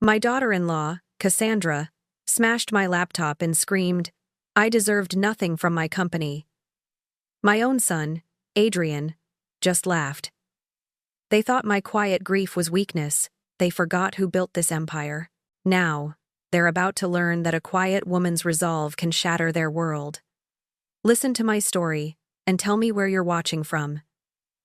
My daughter-in-law, Cassandra, smashed my laptop and screamed, I deserved nothing from my company. My own son, Adrian, just laughed. They thought my quiet grief was weakness. They forgot who built this empire. Now, they're about to learn that a quiet woman's resolve can shatter their world. Listen to my story, and tell me where you're watching from.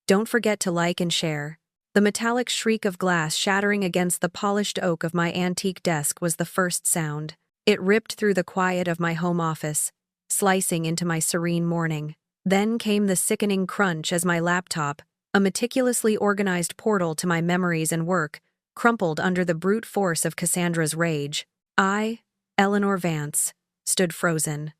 Don't forget to like and share. The metallic shriek of glass shattering against the polished oak of my antique desk was the first sound. It ripped through the quiet of my home office, slicing into my serene morning. Then came the sickening crunch as my laptop, a meticulously organized portal to my memories and work, crumpled under the brute force of Cassandra's rage. I, Eleanor Vance, stood frozen,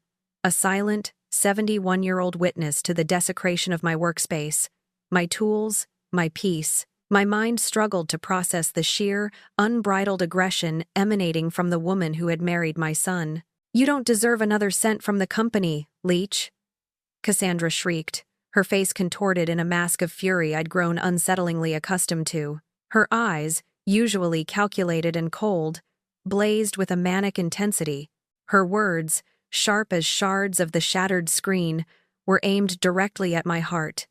a silent, 71-year-old witness to the desecration of my workspace, my tools, my peace. My mind struggled to process the sheer, unbridled aggression emanating from the woman who had married my son. You don't deserve another cent from the company, leech, Cassandra shrieked, her face contorted in a mask of fury I'd grown unsettlingly accustomed to. Her eyes, usually calculated and cold, blazed with a manic intensity. Her words, sharp as shards of the shattered screen, were aimed directly at my heart.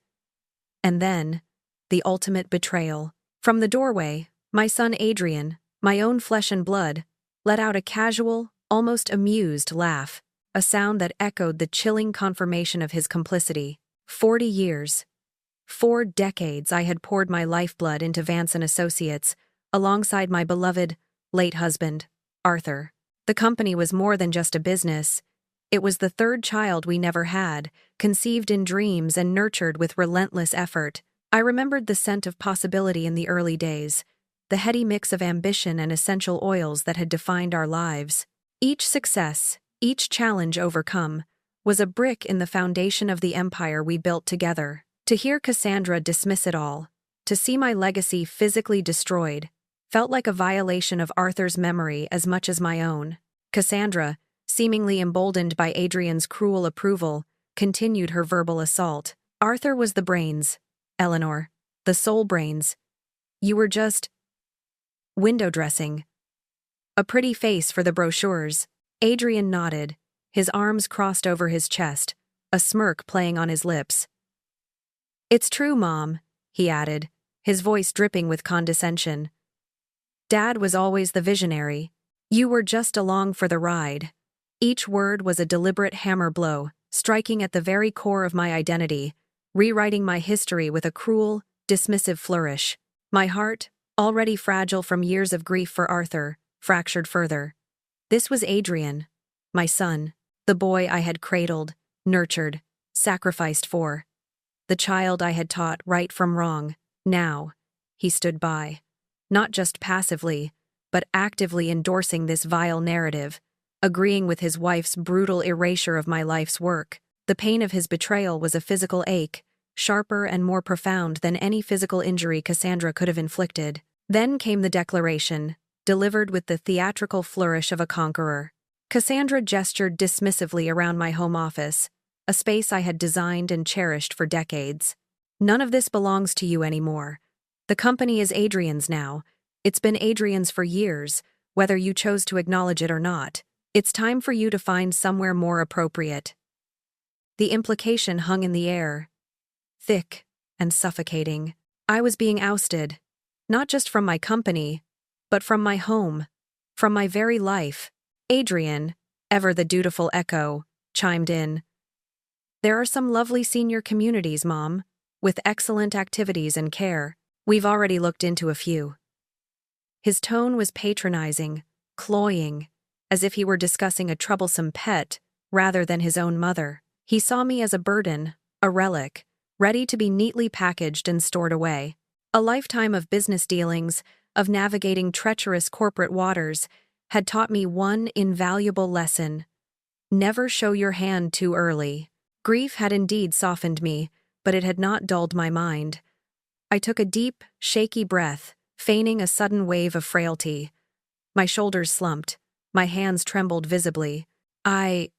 And then, the ultimate betrayal. From the doorway, my son Adrian, my own flesh and blood, let out a casual, almost amused laugh, a sound that echoed the chilling confirmation of his complicity. 40 years. 4 decades I had poured my lifeblood into Vance & Associates, alongside my beloved, late husband, Arthur. The company was more than just a business. It was the third child we never had, conceived in dreams and nurtured with relentless effort. I remembered the scent of possibility in the early days, the heady mix of ambition and essential oils that had defined our lives. Each success, each challenge overcome, was a brick in the foundation of the empire we built together. To hear Cassandra dismiss it all, to see my legacy physically destroyed, felt like a violation of Arthur's memory as much as my own. Cassandra, seemingly emboldened by Adrian's cruel approval, continued her verbal assault. Arthur was the brains, Eleanor, the sole brains. You were just window dressing. A pretty face for the brochures. Adrian nodded, his arms crossed over his chest, a smirk playing on his lips. It's true, Mom, he added, his voice dripping with condescension. Dad was always the visionary. You were just along for the ride. Each word was a deliberate hammer blow, striking at the very core of my identity, rewriting my history with a cruel, dismissive flourish. My heart, already fragile from years of grief for Arthur, fractured further. This was Adrian, my son, the boy I had cradled, nurtured, sacrificed for. The child I had taught right from wrong. Now, he stood by, not just passively, but actively endorsing this vile narrative, agreeing with his wife's brutal erasure of my life's work. The pain of his betrayal was a physical ache, sharper and more profound than any physical injury Cassandra could have inflicted. Then came the declaration, delivered with the theatrical flourish of a conqueror. Cassandra gestured dismissively around my home office, a space I had designed and cherished for decades. None of this belongs to you anymore. The company is Adrian's now. It's been Adrian's for years, whether you chose to acknowledge it or not. It's time for you to find somewhere more appropriate. The implication hung in the air, thick and suffocating. I was being ousted, not just from my company, but from my home, from my very life. Adrian, ever the dutiful echo, chimed in. There are some lovely senior communities, Mom, with excellent activities and care. We've already looked into a few. His tone was patronizing, cloying, as if he were discussing a troublesome pet rather than his own mother. He saw me as a burden, a relic, ready to be neatly packaged and stored away. A lifetime of business dealings, of navigating treacherous corporate waters, had taught me one invaluable lesson. Never show your hand too early. Grief had indeed softened me, but it had not dulled my mind. I took a deep, shaky breath, feigning a sudden wave of frailty. My shoulders slumped, my hands trembled visibly. I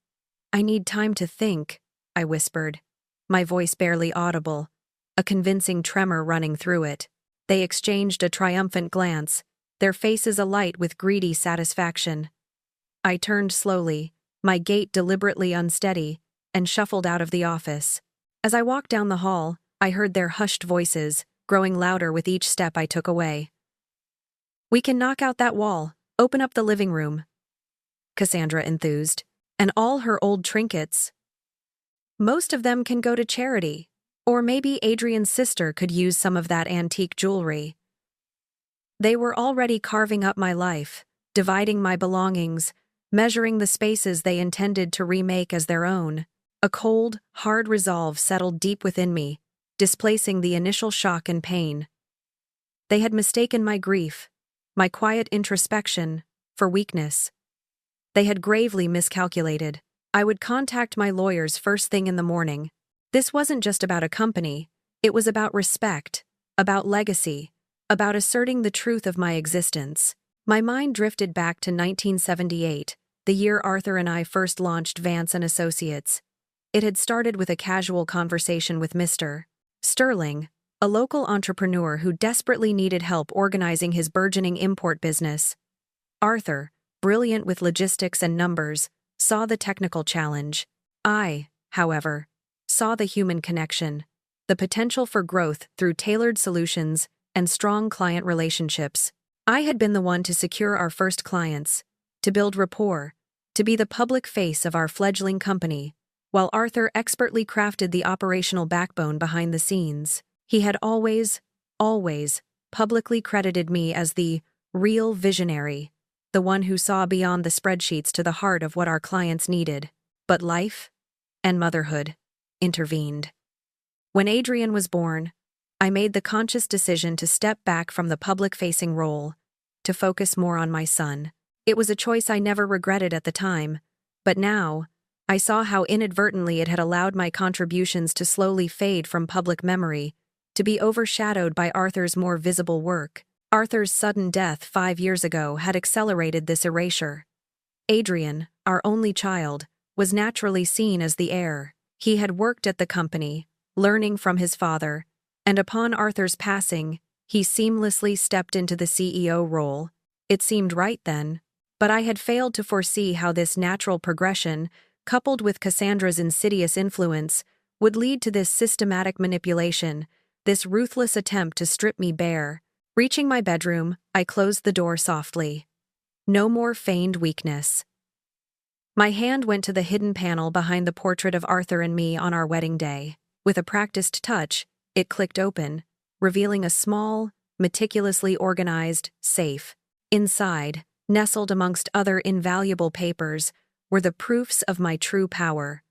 need time to think, I whispered, my voice barely audible, a convincing tremor running through it. They exchanged a triumphant glance, their faces alight with greedy satisfaction. I turned slowly, my gait deliberately unsteady, and shuffled out of the office. As I walked down the hall, I heard their hushed voices, growing louder with each step I took away. "We can knock out that wall, open up the living room," Cassandra enthused. "And all her old trinkets. Most of them can go to charity. Or maybe Adrian's sister could use some of that antique jewelry." They were already carving up my life, dividing my belongings, measuring the spaces they intended to remake as their own. A cold, hard resolve settled deep within me, displacing the initial shock and pain. They had mistaken my grief, my quiet introspection, for weakness. They had gravely miscalculated. I would contact my lawyers first thing in the morning. This wasn't just about a company, it was about respect, about legacy, about asserting the truth of my existence. My mind drifted back to 1978, the year Arthur and I first launched Vance & Associates. It had started with a casual conversation with Mr. Sterling, a local entrepreneur who desperately needed help organizing his burgeoning import business. Arthur, brilliant with logistics and numbers, saw the technical challenge. I, however, saw the human connection, the potential for growth through tailored solutions and strong client relationships. I had been the one to secure our first clients, to build rapport, to be the public face of our fledgling company, while Arthur expertly crafted the operational backbone behind the scenes. He had always publicly credited me as the real visionary, the one who saw beyond the spreadsheets to the heart of what our clients needed. But life and motherhood intervened. When Adrian was born, I made the conscious decision to step back from the public-facing role, to focus more on my son. It was a choice I never regretted at the time, but now, I saw how inadvertently it had allowed my contributions to slowly fade from public memory, to be overshadowed by Arthur's more visible work. Arthur's sudden death 5 years ago had accelerated this erasure. Adrian, our only child, was naturally seen as the heir. He had worked at the company, learning from his father, and upon Arthur's passing, he seamlessly stepped into the CEO role. It seemed right then, but I had failed to foresee how this natural progression, coupled with Cassandra's insidious influence, would lead to this systematic manipulation, this ruthless attempt to strip me bare. Reaching my bedroom, I closed the door softly. No more feigned weakness. My hand went to the hidden panel behind the portrait of Arthur and me on our wedding day. With a practiced touch, it clicked open, revealing a small, meticulously organized safe. Inside, nestled amongst other invaluable papers, were the proofs of my true power.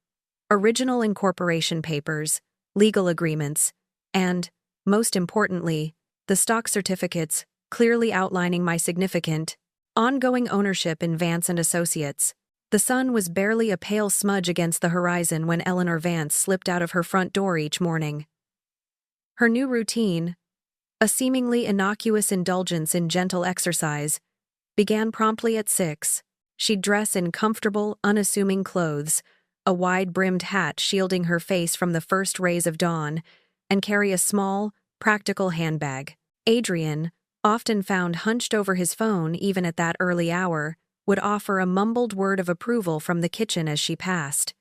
Original incorporation papers, legal agreements, and, most importantly, the stock certificates, clearly outlining my significant, ongoing ownership in Vance & Associates. The sun was barely a pale smudge against the horizon when Eleanor Vance slipped out of her front door each morning. Her new routine, a seemingly innocuous indulgence in gentle exercise, began promptly at 6. She'd dress in comfortable, unassuming clothes, a wide-brimmed hat shielding her face from the first rays of dawn, and carry a small, practical handbag. Adrian, often found hunched over his phone even at that early hour, would offer a mumbled word of approval from the kitchen as she passed.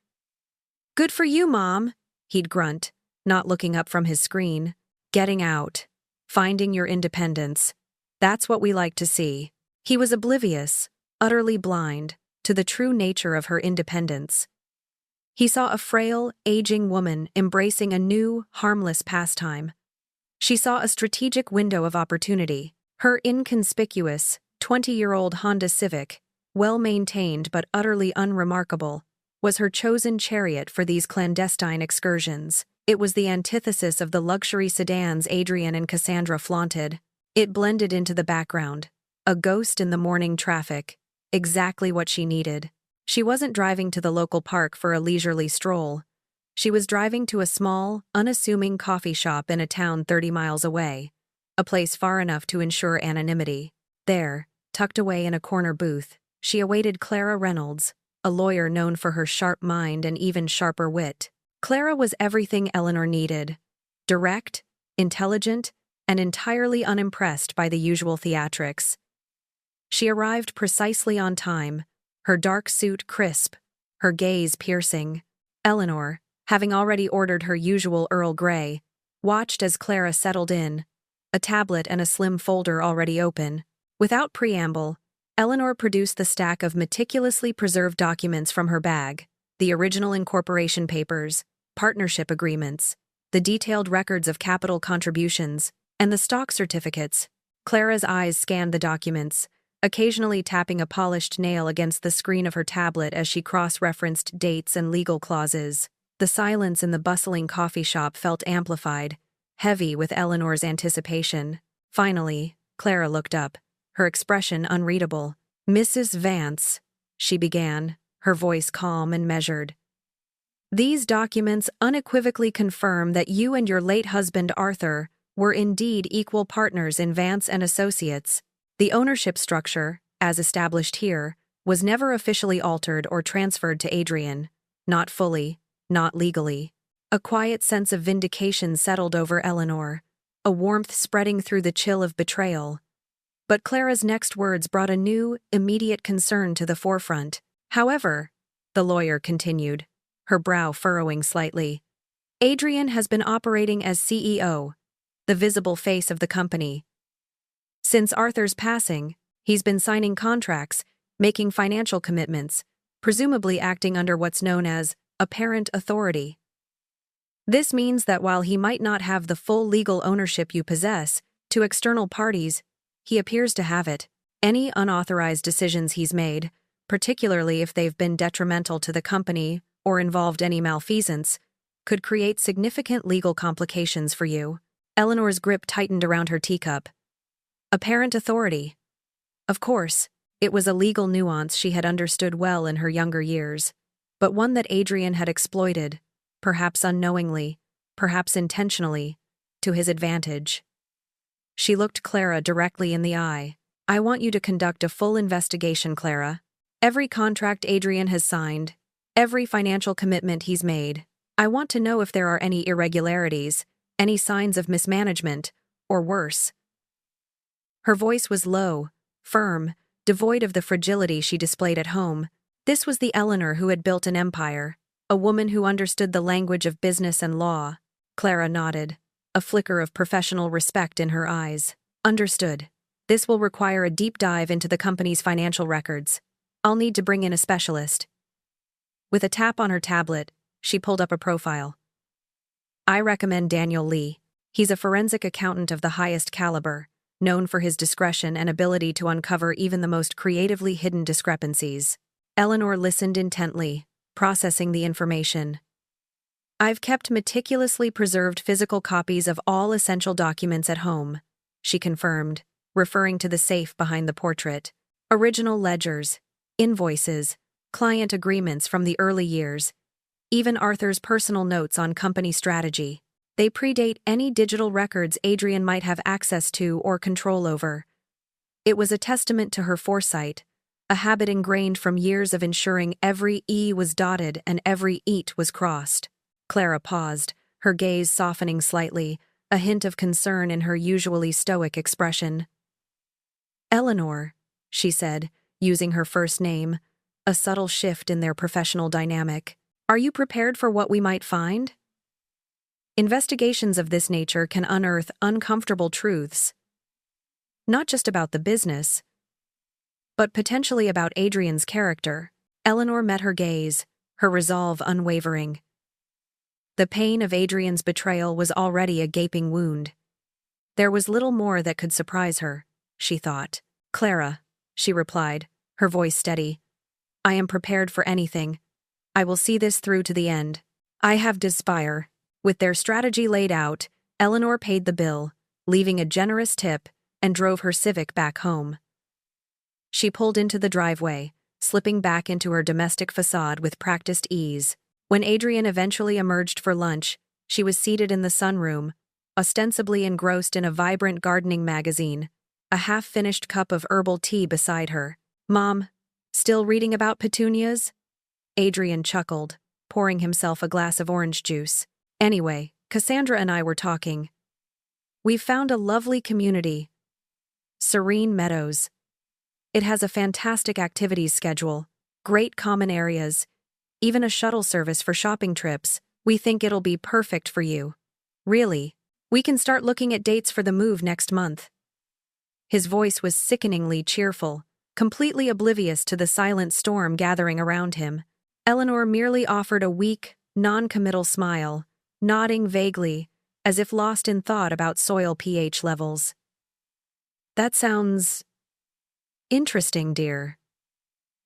"Good for you, Mom," he'd grunt, not looking up from his screen. "Getting out. Finding your independence. That's what we like to see." He was oblivious, utterly blind, to the true nature of her independence. He saw a frail, aging woman embracing a new, harmless pastime. She saw a strategic window of opportunity. Her inconspicuous, 20-year-old Honda Civic, well-maintained but utterly unremarkable, was her chosen chariot for these clandestine excursions. It was the antithesis of the luxury sedans Adrian and Cassandra flaunted. It blended into the background, a ghost in the morning traffic, exactly what she needed. She wasn't driving to the local park for a leisurely stroll. She was driving to a small, unassuming coffee shop in a town 30 miles away, a place far enough to ensure anonymity. There, tucked away in a corner booth, she awaited Clara Reynolds, a lawyer known for her sharp mind and even sharper wit. Clara was everything Eleanor needed: direct, intelligent, and entirely unimpressed by the usual theatrics. She arrived precisely on time, her dark suit crisp, her gaze piercing. Eleanor, having already ordered her usual Earl Grey, watched as Clara settled in, a tablet and a slim folder already open. Without preamble, Eleanor produced the stack of meticulously preserved documents from her bag, the original incorporation papers, partnership agreements, the detailed records of capital contributions, and the stock certificates. Clara's eyes scanned the documents, occasionally tapping a polished nail against the screen of her tablet as she cross-referenced dates and legal clauses. The silence in the bustling coffee shop felt amplified, heavy with Eleanor's anticipation. Finally, Clara looked up, her expression unreadable. "Mrs. Vance," she began, her voice calm and measured. "These documents unequivocally confirm that you and your late husband Arthur were indeed equal partners in Vance and Associates. The ownership structure, as established here, was never officially altered or transferred to Adrian, not fully, not legally." A quiet sense of vindication settled over Eleanor, a warmth spreading through the chill of betrayal. But Clara's next words brought a new, immediate concern to the forefront. "However," the lawyer continued, her brow furrowing slightly, "Adrian has been operating as CEO, the visible face of the company. Since Arthur's passing, he's been signing contracts, making financial commitments, presumably acting under what's known as apparent authority. This means that while he might not have the full legal ownership you possess, to external parties, he appears to have it. Any unauthorized decisions he's made, particularly if they've been detrimental to the company or involved any malfeasance, could create significant legal complications for you." Eleanor's grip tightened around her teacup. Apparent authority. Of course, it was a legal nuance she had understood well in her younger years, but one that Adrian had exploited, perhaps unknowingly, perhaps intentionally, to his advantage. She looked Clara directly in the eye. "I want you to conduct a full investigation, Clara. Every contract Adrian has signed, every financial commitment he's made. I want to know if there are any irregularities, any signs of mismanagement, or worse." Her voice was low, firm, devoid of the fragility she displayed at home. This was the Eleanor who had built an empire, a woman who understood the language of business and law. Clara nodded, a flicker of professional respect in her eyes. "Understood. This will require a deep dive into the company's financial records. I'll need to bring in a specialist." With a tap on her tablet, she pulled up a profile. "I recommend Daniel Lee. He's a forensic accountant of the highest caliber, known for his discretion and ability to uncover even the most creatively hidden discrepancies." Eleanor listened intently, processing the information. "I've kept meticulously preserved physical copies of all essential documents at home," she confirmed, referring to the safe behind the portrait. "Original ledgers, invoices, client agreements from the early years, even Arthur's personal notes on company strategy. They predate any digital records Adrian might have access to or control over." It was a testament to her foresight, a habit ingrained from years of ensuring every E was dotted and every eat was crossed. Clara paused, her gaze softening slightly, a hint of concern in her usually stoic expression. "Eleanor," she said, using her first name, a subtle shift in their professional dynamic, "are you prepared for what we might find? Investigations of this nature can unearth uncomfortable truths, not just about the business, but potentially about Adrian's character." Eleanor met her gaze, her resolve unwavering. The pain of Adrian's betrayal was already a gaping wound. There was little more that could surprise her, she thought. "Clara," she replied, her voice steady, "I am prepared for anything. I will see this through to the end. I have desire." With their strategy laid out, Eleanor paid the bill, leaving a generous tip, and drove her Civic back home. She pulled into the driveway, slipping back into her domestic facade with practiced ease. When Adrian eventually emerged for lunch, she was seated in the sunroom, ostensibly engrossed in a vibrant gardening magazine, a half-finished cup of herbal tea beside her. "Mom, still reading about petunias?" Adrian chuckled, pouring himself a glass of orange juice. "Anyway, Cassandra and I were talking. We've found a lovely community. Serene Meadows. It has a fantastic activities schedule, great common areas, even a shuttle service for shopping trips. We think it'll be perfect for you. Really, we can start looking at dates for the move next month." His voice was sickeningly cheerful, completely oblivious to the silent storm gathering around him. Eleanor merely offered a weak, non-committal smile, nodding vaguely, as if lost in thought about soil pH levels. "That sounds interesting, dear,"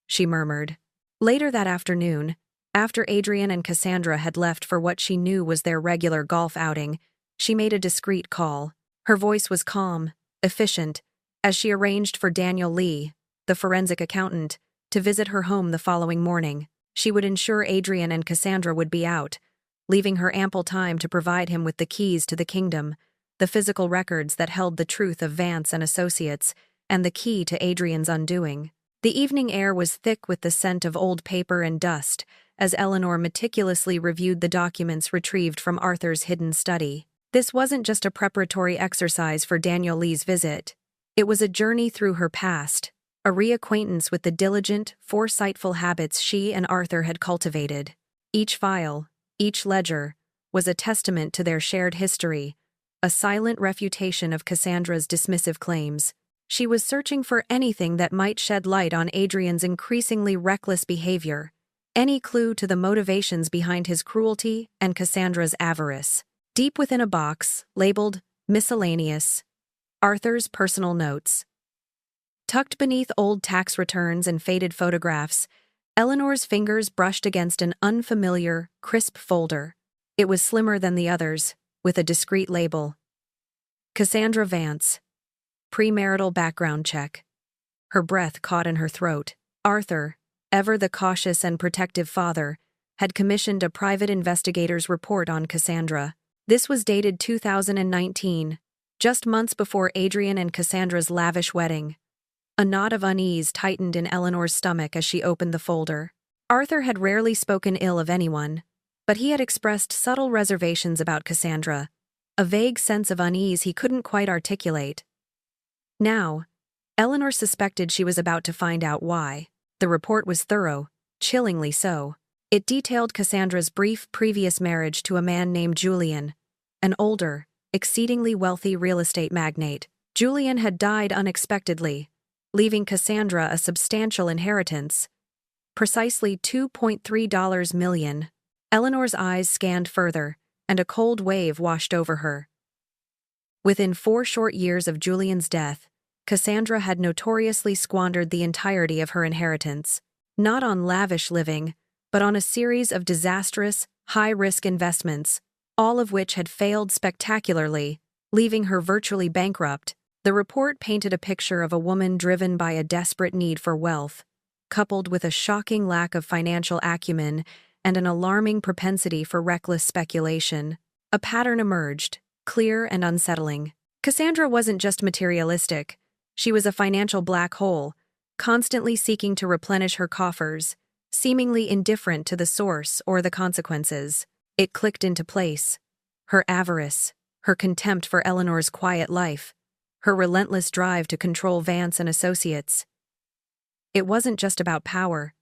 she murmured. Later that afternoon, after Adrian and Cassandra had left for what she knew was their regular golf outing, she made a discreet call. Her voice was calm, efficient, as she arranged for Daniel Lee, the forensic accountant, to visit her home the following morning. She would ensure Adrian and Cassandra would be out, leaving her ample time to provide him with the keys to the kingdom, the physical records that held the truth of Vance and Associates, and the key to Adrian's undoing. The evening air was thick with the scent of old paper and dust, as Eleanor meticulously reviewed the documents retrieved from Arthur's hidden study. This wasn't just a preparatory exercise for Daniel Lee's visit. It was a journey through her past, a reacquaintance with the diligent, foresightful habits she and Arthur had cultivated. Each file, each ledger, was a testament to their shared history, a silent refutation of Cassandra's dismissive claims. She was searching for anything that might shed light on Adrian's increasingly reckless behavior, any clue to the motivations behind his cruelty and Cassandra's avarice. Deep within a box, labeled Miscellaneous, Arthur's personal notes. Tucked beneath old tax returns and faded photographs, Eleanor's fingers brushed against an unfamiliar, crisp folder. It was slimmer than the others, with a discreet label. Cassandra Vance. Premarital background check. Her breath caught in her throat. Arthur, ever the cautious and protective father, had commissioned a private investigator's report on Cassandra. This was dated 2019, just months before Adrian and Cassandra's lavish wedding. A knot of unease tightened in Eleanor's stomach as she opened the folder. Arthur had rarely spoken ill of anyone, but he had expressed subtle reservations about Cassandra, a vague sense of unease he couldn't quite articulate. Now, Eleanor suspected she was about to find out why. The report was thorough, chillingly so. It detailed Cassandra's brief previous marriage to a man named Julian, an older, exceedingly wealthy real estate magnate. Julian had died unexpectedly, leaving Cassandra a substantial inheritance, precisely $2.3 million. Eleanor's eyes scanned further, and a cold wave washed over her. Within 4 short years of Julian's death, Cassandra had notoriously squandered the entirety of her inheritance, not on lavish living, but on a series of disastrous, high-risk investments, all of which had failed spectacularly, leaving her virtually bankrupt. The report painted a picture of a woman driven by a desperate need for wealth, coupled with a shocking lack of financial acumen and an alarming propensity for reckless speculation. A pattern emerged, clear and unsettling. Cassandra wasn't just materialistic. She was a financial black hole, constantly seeking to replenish her coffers, seemingly indifferent to the source or the consequences. It clicked into place. Her avarice, her contempt for Eleanor's quiet life, her relentless drive to control Vance and Associates. It wasn't just about power.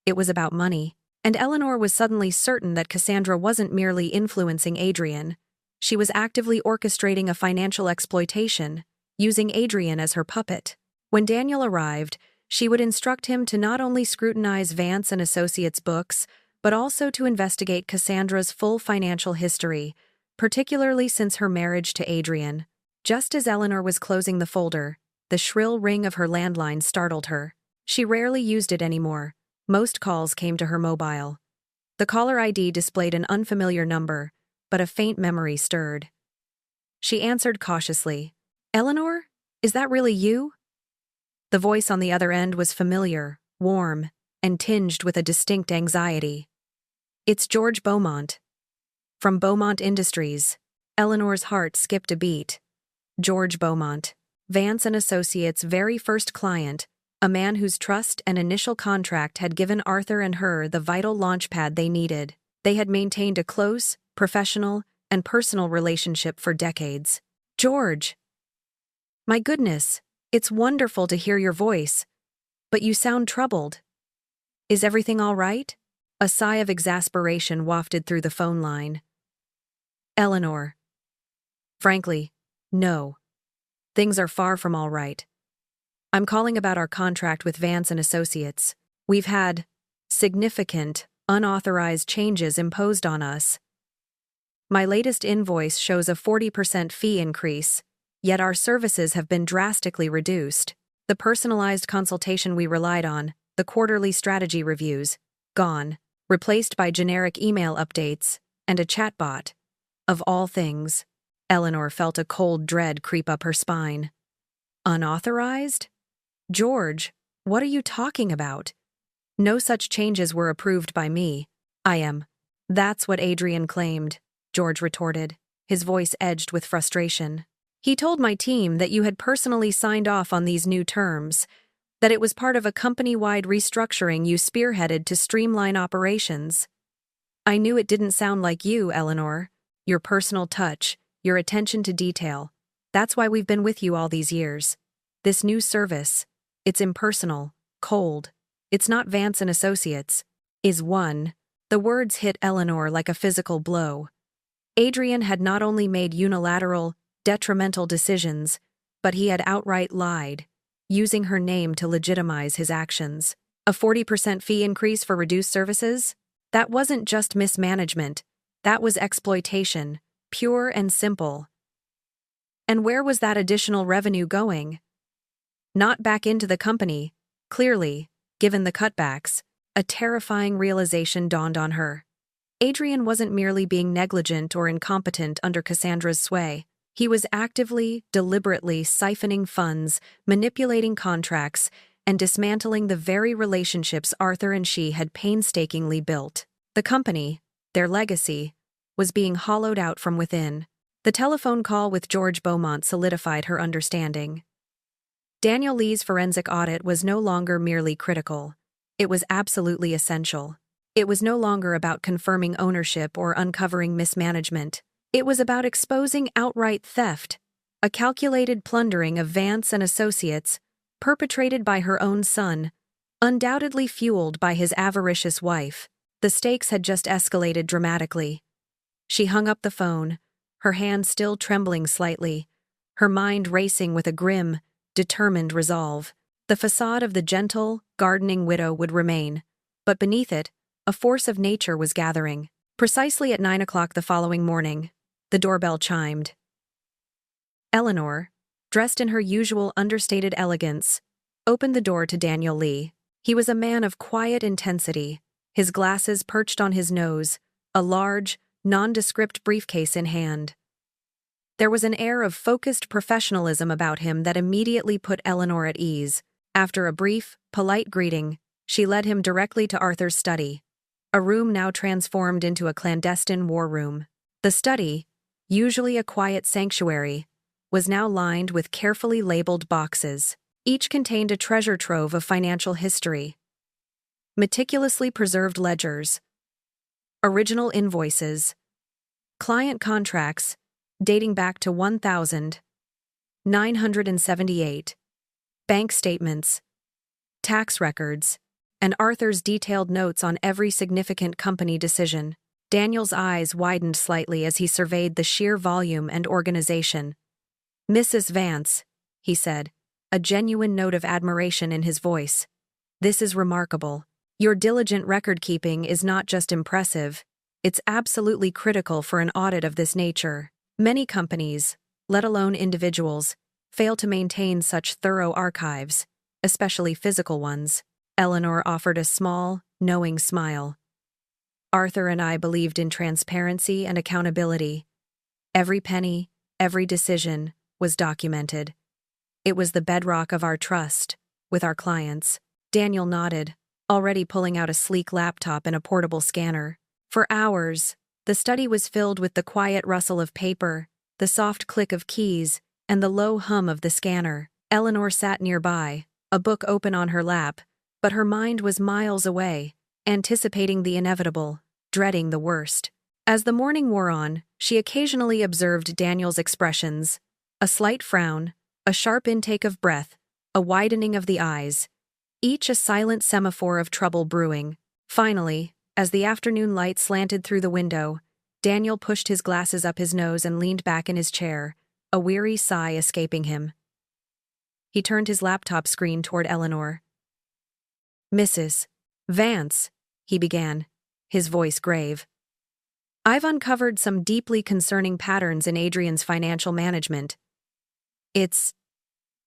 It was about money. And Eleanor was suddenly certain that Cassandra wasn't merely influencing Adrian. She was actively orchestrating a financial exploitation, using Adrian as her puppet. When Daniel arrived, she would instruct him to not only scrutinize Vance and Associates' books, but also to investigate Cassandra's full financial history, particularly since her marriage to Adrian. Just as Eleanor was closing the folder, the shrill ring of her landline startled her. She rarely used it anymore. Most calls came to her mobile. The caller ID displayed an unfamiliar number, but a faint memory stirred. She answered cautiously. "Eleanor? Is that really you?" The voice on the other end was familiar, warm, and tinged with a distinct anxiety. "It's George Beaumont. From Beaumont Industries." Eleanor's heart skipped a beat. George Beaumont, Vance and Associates' very first client, a man whose trust and initial contract had given Arthur and her the vital launchpad they needed. They had maintained a close, professional, and personal relationship for decades. "George! My goodness, It's wonderful to hear your voice, but you sound troubled. Is everything all right? A sigh of exasperation wafted through the phone line. Eleanor. Frankly, no. Things are far from all right. I'm calling about our contract with Vance & Associates. We've had significant, unauthorized changes imposed on us. My latest invoice shows a 40% fee increase, yet our services have been drastically reduced. The personalized consultation we relied on, the quarterly strategy reviews, gone, replaced by generic email updates and a chatbot. Of all things, Eleanor felt a cold dread creep up her spine. Unauthorized? George, what are you talking about? No such changes were approved by me. I am. That's what Adrian claimed, George retorted, his voice edged with frustration. He told my team that you had personally signed off on these new terms, that it was part of a company-wide restructuring you spearheaded to streamline operations. I knew it didn't sound like you, Eleanor. Your personal touch, your attention to detail. That's why we've been with you all these years. This new service, it's impersonal, cold. It's not Vance & Associates. Is one. The words hit Eleanor like a physical blow. Adrian had not only made unilateral, detrimental decisions, but he had outright lied, using her name to legitimize his actions. A 40% fee increase for reduced services? That wasn't just mismanagement. That was exploitation, pure and simple. And where was that additional revenue going? Not back into the company, clearly, given the cutbacks. A terrifying realization dawned on her. Adrian wasn't merely being negligent or incompetent under Cassandra's sway. He was actively, deliberately siphoning funds, manipulating contracts, and dismantling the very relationships Arthur and she had painstakingly built. The company, their legacy, was being hollowed out from within. The telephone call with George Beaumont solidified her understanding. Daniel Lee's forensic audit was no longer merely critical. It was absolutely essential. It was no longer about confirming ownership or uncovering mismanagement. It was about exposing outright theft, a calculated plundering of Vance & Associates, perpetrated by her own son, undoubtedly fueled by his avaricious wife. The stakes had just escalated dramatically. She hung up the phone, her hand still trembling slightly, her mind racing with a grim, determined resolve. The facade of the gentle, gardening widow would remain, but beneath it, a force of nature was gathering. Precisely at 9 o'clock the following morning, the doorbell chimed. Eleanor, dressed in her usual understated elegance, opened the door to Daniel Lee. He was a man of quiet intensity, his glasses perched on his nose, a large, nondescript briefcase in hand. There was an air of focused professionalism about him that immediately put Eleanor at ease. After a brief, polite greeting, she led him directly to Arthur's study, a room now transformed into a clandestine war room. The study, usually a quiet sanctuary, was now lined with carefully labeled boxes. Each contained a treasure trove of financial history. Meticulously preserved ledgers, original invoices, client contracts dating back to 1978, bank statements, tax records, and Arthur's detailed notes on every significant company decision. Daniel's eyes widened slightly as he surveyed the sheer volume and organization. "Mrs. Vance," he said, a genuine note of admiration in his voice. "This is remarkable. Your diligent record-keeping is not just impressive, it's absolutely critical for an audit of this nature. Many companies, let alone individuals, fail to maintain such thorough archives, especially physical ones." Eleanor offered a small, knowing smile. "Arthur and I believed in transparency and accountability. Every penny, every decision was documented. It was the bedrock of our trust with our clients." Daniel nodded, already pulling out a sleek laptop and a portable scanner. For hours, the study was filled with the quiet rustle of paper, the soft click of keys, and the low hum of the scanner. Eleanor sat nearby, a book open on her lap, but her mind was miles away, anticipating the inevitable, dreading the worst. As the morning wore on, she occasionally observed Daniel's expressions, a slight frown, a sharp intake of breath, a widening of the eyes, each a silent semaphore of trouble brewing. Finally, as the afternoon light slanted through the window, Daniel pushed his glasses up his nose and leaned back in his chair, a weary sigh escaping him. He turned his laptop screen toward Eleanor. "Mrs. Vance," he began, his voice grave. "I've uncovered some deeply concerning patterns in Adrian's financial management. It's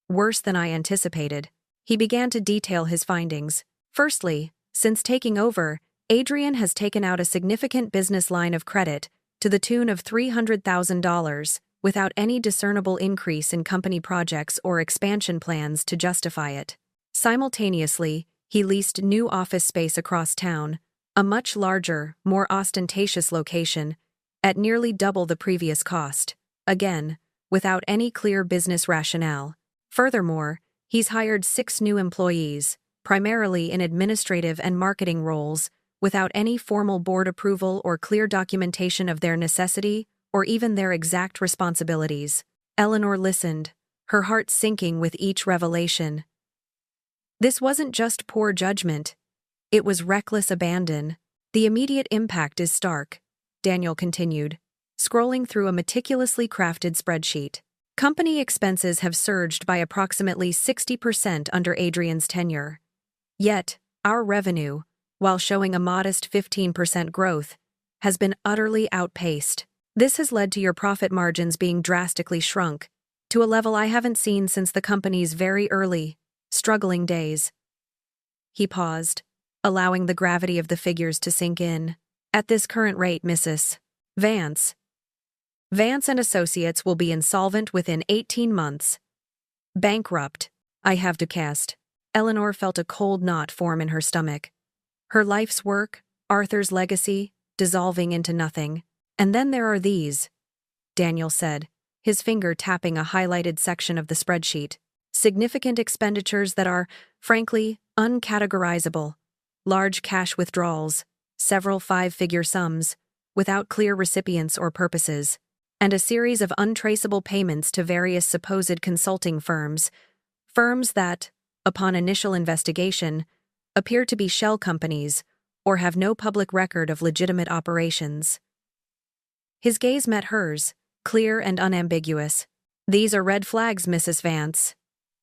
worse than I anticipated." He began to detail his findings. Firstly, since taking over, Adrian has taken out a significant business line of credit to the tune of $300,000 without any discernible increase in company projects or expansion plans to justify it. Simultaneously, he leased new office space across town, a much larger, more ostentatious location, at nearly double the previous cost, again, without any clear business rationale. Furthermore, he's hired 6 new employees, primarily in administrative and marketing roles, without any formal board approval or clear documentation of their necessity or even their exact responsibilities. Eleanor listened, her heart sinking with each revelation. This wasn't just poor judgment. It was reckless abandon. "The immediate impact is stark," Daniel continued, scrolling through a meticulously crafted spreadsheet. "Company expenses have surged by approximately 60% under Adrian's tenure. Yet, our revenue, while showing a modest 15% growth, has been utterly outpaced. This has led to your profit margins being drastically shrunk, to a level I haven't seen since the company's very early, struggling days." He paused, allowing the gravity of the figures to sink in. "At this current rate, Mrs. Vance and Associates will be insolvent within 18 months. Bankrupt, I have to cast." Eleanor felt a cold knot form in her stomach. Her life's work, Arthur's legacy, dissolving into nothing. "And then there are these," Daniel said, his finger tapping a highlighted section of the spreadsheet. "Significant expenditures that are, frankly, uncategorizable. Large cash withdrawals, several 5-figure sums, without clear recipients or purposes, and a series of untraceable payments to various supposed consulting firms that, upon initial investigation, appear to be shell companies or have no public record of legitimate operations." His gaze met hers, clear and unambiguous. "These are red flags, Mrs. Vance.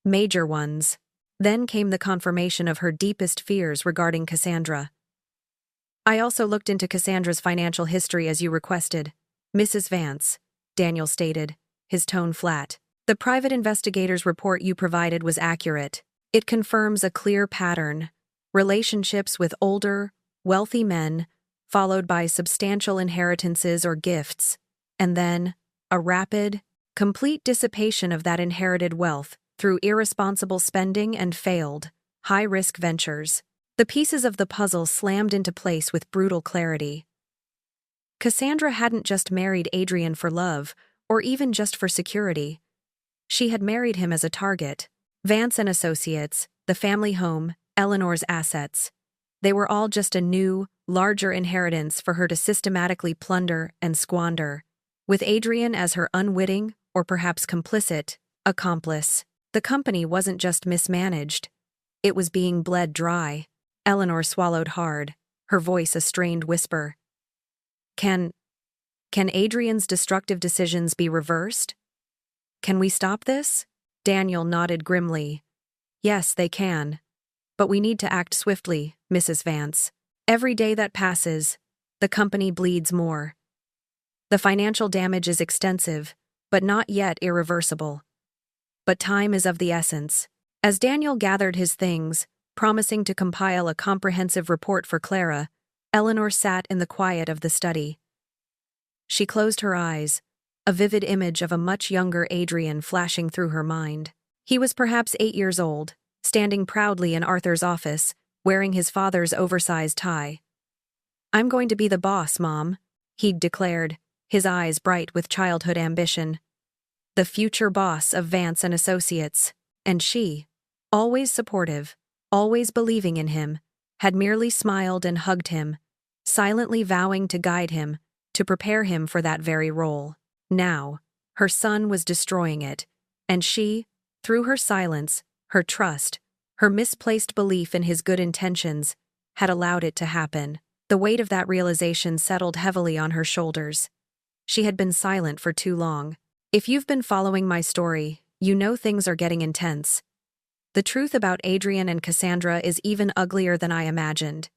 Major ones." Then came the confirmation of her deepest fears regarding Cassandra. "I also looked into Cassandra's financial history as you requested, Mrs. Vance," Daniel stated, his tone flat. "The private investigator's report you provided was accurate. It confirms a clear pattern: relationships with older, wealthy men, followed by substantial inheritances or gifts, and then a rapid, complete dissipation of that inherited wealth through irresponsible spending and failed, high-risk ventures." The pieces of the puzzle slammed into place with brutal clarity. Cassandra hadn't just married Adrian for love, or even just for security. She had married him as a target. Vance and Associates, the family home, Eleanor's assets. They were all just a new, larger inheritance for her to systematically plunder and squander, with Adrian as her unwitting, or perhaps complicit, accomplice. The company wasn't just mismanaged. It was being bled dry. Eleanor swallowed hard, her voice a strained whisper. Can Adrian's destructive decisions be reversed? Can we stop this?" Daniel nodded grimly. "Yes, they can. But we need to act swiftly, Mrs. Vance. Every day that passes, the company bleeds more. The financial damage is extensive, but not yet irreversible. But time is of the essence." As Daniel gathered his things, promising to compile a comprehensive report for Clara, Eleanor sat in the quiet of the study. She closed her eyes, a vivid image of a much younger Adrian flashing through her mind. He was perhaps 8 years old, standing proudly in Arthur's office, wearing his father's oversized tie. "I'm going to be the boss, Mom," he'd declared, his eyes bright with childhood ambition. The future boss of Vance and Associates, and she, always supportive, always believing in him, had merely smiled and hugged him, silently vowing to guide him, to prepare him for that very role. Now, her son was destroying it, and she, through her silence, Her trust, her misplaced belief in his good intentions, had allowed it to happen. The weight of that realization settled heavily on her shoulders. She had been silent for too long. If you've been following my story, you know things are getting intense. The truth about Adrian and Cassandra is even uglier than I imagined.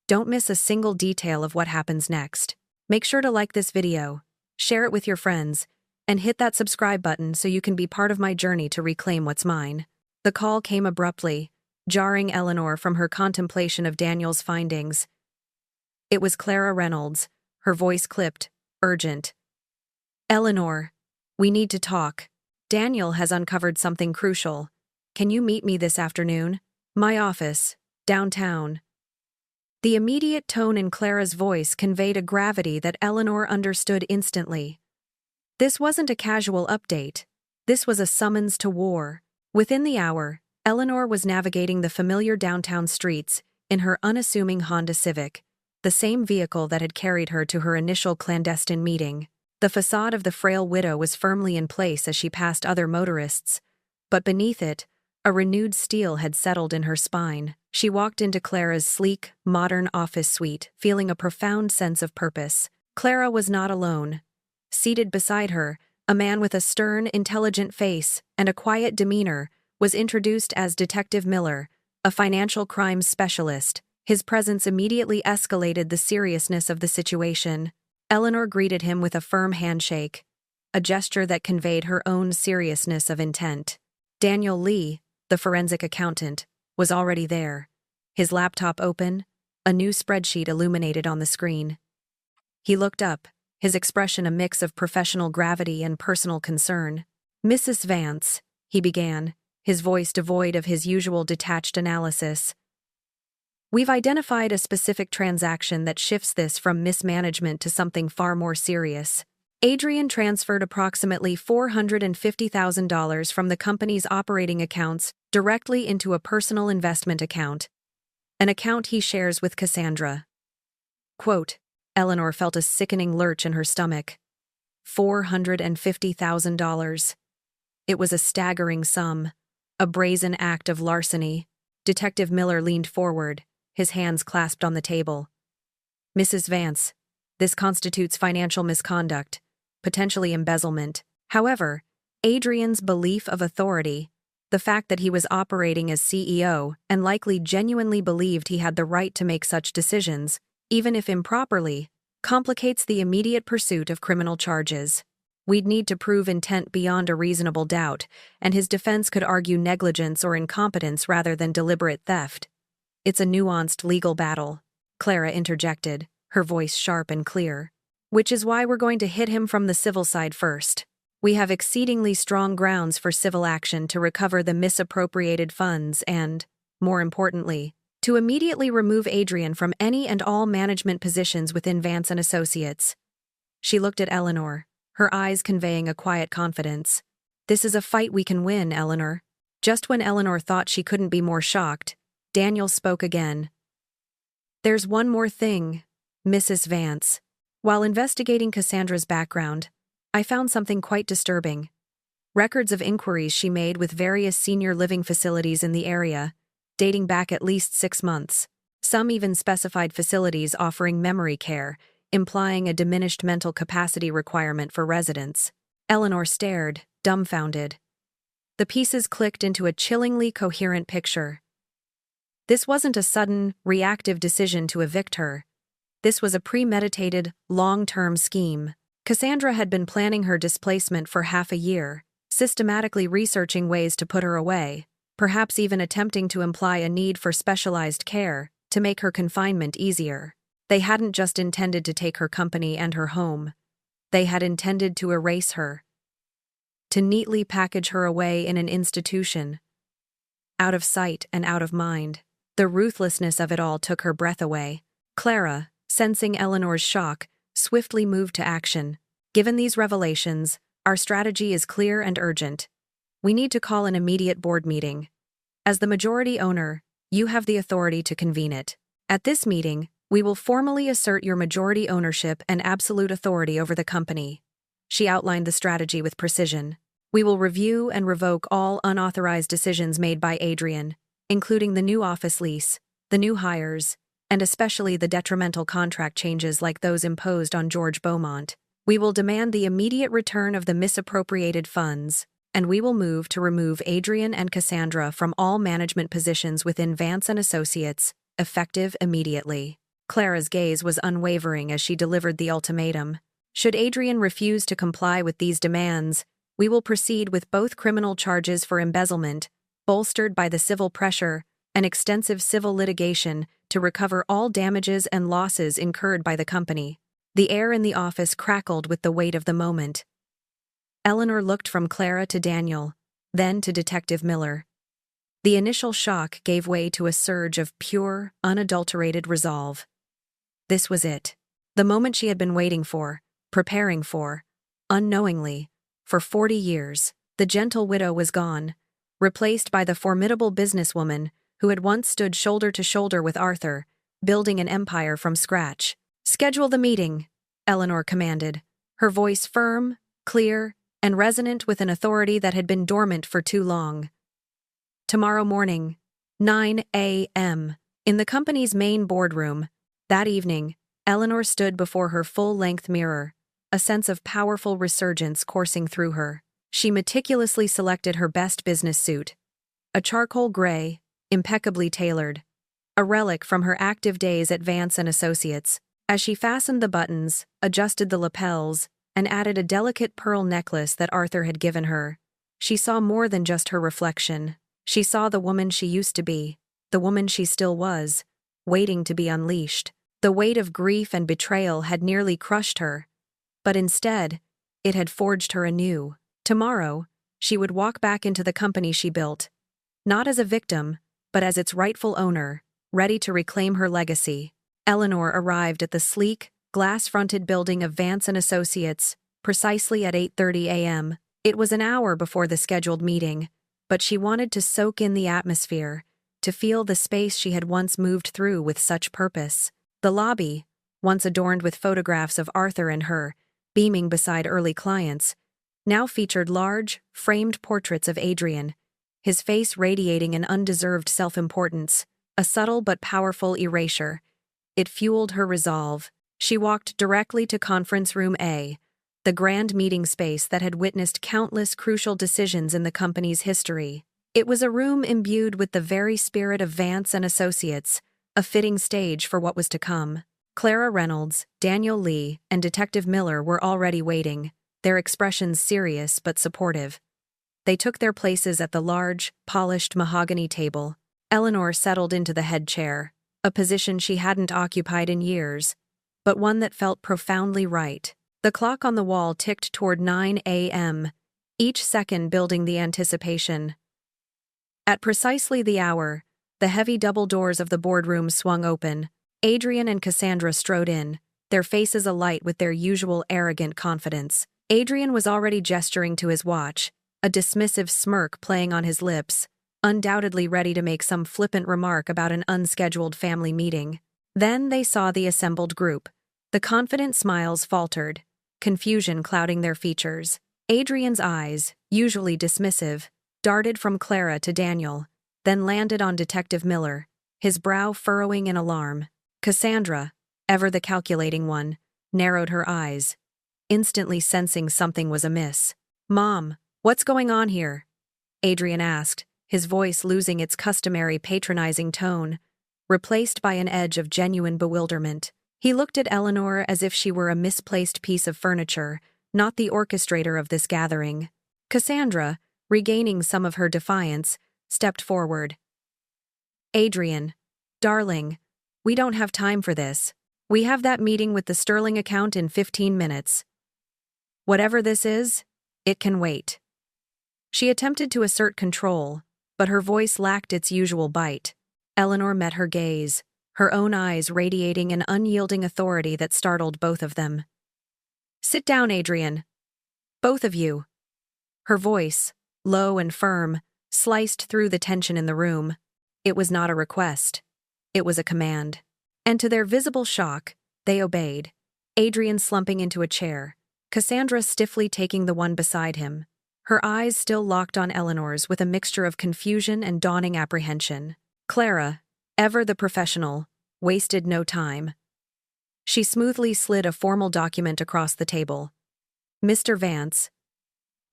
Don't miss a single detail of what happens next. Make sure to like this video, share it with your friends, and hit that subscribe button so you can be part of my journey to reclaim what's mine. The call came abruptly, jarring Eleanor from her contemplation of Daniel's findings. It was Clara Reynolds, her voice clipped, urgent. "Eleanor, we need to talk. Daniel has uncovered something crucial. Can you meet me this afternoon? My office, downtown." The immediate tone in Clara's voice conveyed a gravity that Eleanor understood instantly. This wasn't a casual update. This was a summons to war. Within the hour, Eleanor was navigating the familiar downtown streets in her unassuming Honda Civic, the same vehicle that had carried her to her initial clandestine meeting. The facade of the frail widow was firmly in place as she passed other motorists, but beneath it, a renewed steel had settled in her spine. She walked into Clara's sleek, modern office suite, feeling a profound sense of purpose. Clara was not alone. Seated beside her, a man with a stern, intelligent face and a quiet demeanor was introduced as Detective Miller, a financial crimes specialist. His presence immediately escalated the seriousness of the situation. Eleanor greeted him with a firm handshake, a gesture that conveyed her own seriousness of intent. Daniel Lee, the forensic accountant, was already there, his laptop open, a new spreadsheet illuminated on the screen. He looked up, his expression a mix of professional gravity and personal concern. "Mrs. Vance," he began, his voice devoid of his usual detached analysis. "We've identified a specific transaction that shifts this from mismanagement to something far more serious. Adrian transferred approximately $450,000 from the company's operating accounts directly into a personal investment account, an account he shares with Cassandra." Quote, Eleanor felt a sickening lurch in her stomach. $450,000. It was a staggering sum, a brazen act of larceny. Detective Miller leaned forward, his hands clasped on the table. "Mrs. Vance, this constitutes financial misconduct, potentially embezzlement. However, Adrian's belief of authority, the fact that he was operating as CEO and likely genuinely believed he had the right to make such decisions, even if improperly, complicates the immediate pursuit of criminal charges. We'd need to prove intent beyond a reasonable doubt, and his defense could argue negligence or incompetence rather than deliberate theft. It's a nuanced legal battle," Clara interjected, her voice sharp and clear. "Which is why we're going to hit him from the civil side first. We have exceedingly strong grounds for civil action to recover the misappropriated funds and, more importantly, to immediately remove Adrian from any and all management positions within Vance and Associates." She looked at Eleanor, her eyes conveying a quiet confidence. "This is a fight we can win, Eleanor." Just when Eleanor thought she couldn't be more shocked, Daniel spoke again. "There's one more thing, Mrs. Vance. While investigating Cassandra's background, I found something quite disturbing. Records of inquiries she made with various senior living facilities in the area, dating back at least 6 months. Some even specified facilities offering memory care, implying a diminished mental capacity requirement for residents." Eleanor stared, dumbfounded. The pieces clicked into a chillingly coherent picture. This wasn't a sudden, reactive decision to evict her. This was a premeditated, long-term scheme. Cassandra had been planning her displacement for half a year, systematically researching ways to put her away, perhaps even attempting to imply a need for specialized care to make her confinement easier. They hadn't just intended to take her company and her home. They had intended to erase her. To neatly package her away in an institution. Out of sight and out of mind. The ruthlessness of it all took her breath away. Clara, sensing Eleanor's shock, swiftly moved to action. "Given these revelations, our strategy is clear and urgent. We need to call an immediate board meeting. As the majority owner, you have the authority to convene it. At this meeting, we will formally assert your majority ownership and absolute authority over the company." She outlined the strategy with precision. We will review and revoke all unauthorized decisions made by Adrian, including the new office lease, the new hires, and especially the detrimental contract changes like those imposed on George Beaumont. We will demand the immediate return of the misappropriated funds, and we will move to remove Adrian and Cassandra from all management positions within Vance and Associates, effective immediately. Clara's gaze was unwavering as she delivered the ultimatum. Should Adrian refuse to comply with these demands, we will proceed with both criminal charges for embezzlement, bolstered by the civil pressure, and extensive civil litigation to recover all damages and losses incurred by the company. The air in the office crackled with the weight of the moment. Eleanor looked from Clara to Daniel, then to Detective Miller. The initial shock gave way to a surge of pure, unadulterated resolve. This was it. The moment she had been waiting for, preparing for, unknowingly, for 40 years. The gentle widow was gone, replaced by the formidable businesswoman who had once stood shoulder to shoulder with Arthur, building an empire from scratch. "Schedule the meeting," Eleanor commanded, her voice firm, clear, and resonant with an authority that had been dormant for too long. Tomorrow morning, 9 a.m., in the company's main boardroom. That evening, Eleanor stood before her full-length mirror, a sense of powerful resurgence coursing through her. She meticulously selected her best business suit, a charcoal gray, impeccably tailored, a relic from her active days at Vance and Associates. As she fastened the buttons, adjusted the lapels, and added a delicate pearl necklace that Arthur had given her, she saw more than just her reflection. She saw the woman she used to be, the woman she still was, waiting to be unleashed. The weight of grief and betrayal had nearly crushed her, but instead, it had forged her anew. Tomorrow, she would walk back into the company she built, not as a victim, but as its rightful owner, ready to reclaim her legacy. Eleanor arrived at the sleek, glass-fronted building of Vance and Associates precisely at 8:30 a.m. It was an hour before the scheduled meeting, but she wanted to soak in the atmosphere, to feel the space she had once moved through with such purpose. The lobby, once adorned with photographs of Arthur and her, beaming beside early clients, now featured large, framed portraits of Adrian, his face radiating an undeserved self-importance, a subtle but powerful erasure. It fueled her resolve. She walked directly to Conference Room A, the grand meeting space that had witnessed countless crucial decisions in the company's history. It was a room imbued with the very spirit of Vance and Associates, a fitting stage for what was to come. Clara Reynolds, Daniel Lee, and Detective Miller were already waiting, their expressions serious but supportive. They took their places at the large, polished mahogany table. Eleanor settled into the head chair, a position she hadn't occupied in years, but one that felt profoundly right. The clock on the wall ticked toward 9 a.m., each second building the anticipation. At precisely the hour, the heavy double doors of the boardroom swung open. Adrian and Cassandra strode in, their faces alight with their usual arrogant confidence. Adrian was already gesturing to his watch, a dismissive smirk playing on his lips, undoubtedly ready to make some flippant remark about an unscheduled family meeting. Then they saw the assembled group. The confident smiles faltered, confusion clouding their features. Adrian's eyes, usually dismissive, darted from Clara to Daniel, then landed on Detective Miller, his brow furrowing in alarm. Cassandra, ever the calculating one, narrowed her eyes, instantly sensing something was amiss. "Mom, what's going on here?" Adrian asked, his voice losing its customary patronizing tone, replaced by an edge of genuine bewilderment. He looked at Eleanor as if she were a misplaced piece of furniture, not the orchestrator of this gathering. Cassandra, regaining some of her defiance, stepped forward. "Adrian, darling, we don't have time for this. We have that meeting with the Sterling account in 15 minutes. Whatever this is, it can wait." She attempted to assert control, but her voice lacked its usual bite. Eleanor met her gaze, her own eyes radiating an unyielding authority that startled both of them. "Sit down, Adrian. Both of you." Her voice, low and firm, sliced through the tension in the room. It was not a request. It was a command. And to their visible shock, they obeyed, Adrian slumping into a chair, Cassandra stiffly taking the one beside him. her eyes still locked on Eleanor's with a mixture of confusion and dawning apprehension. Clara, ever the professional, wasted no time. She smoothly slid a formal document across the table. Mr. Vance.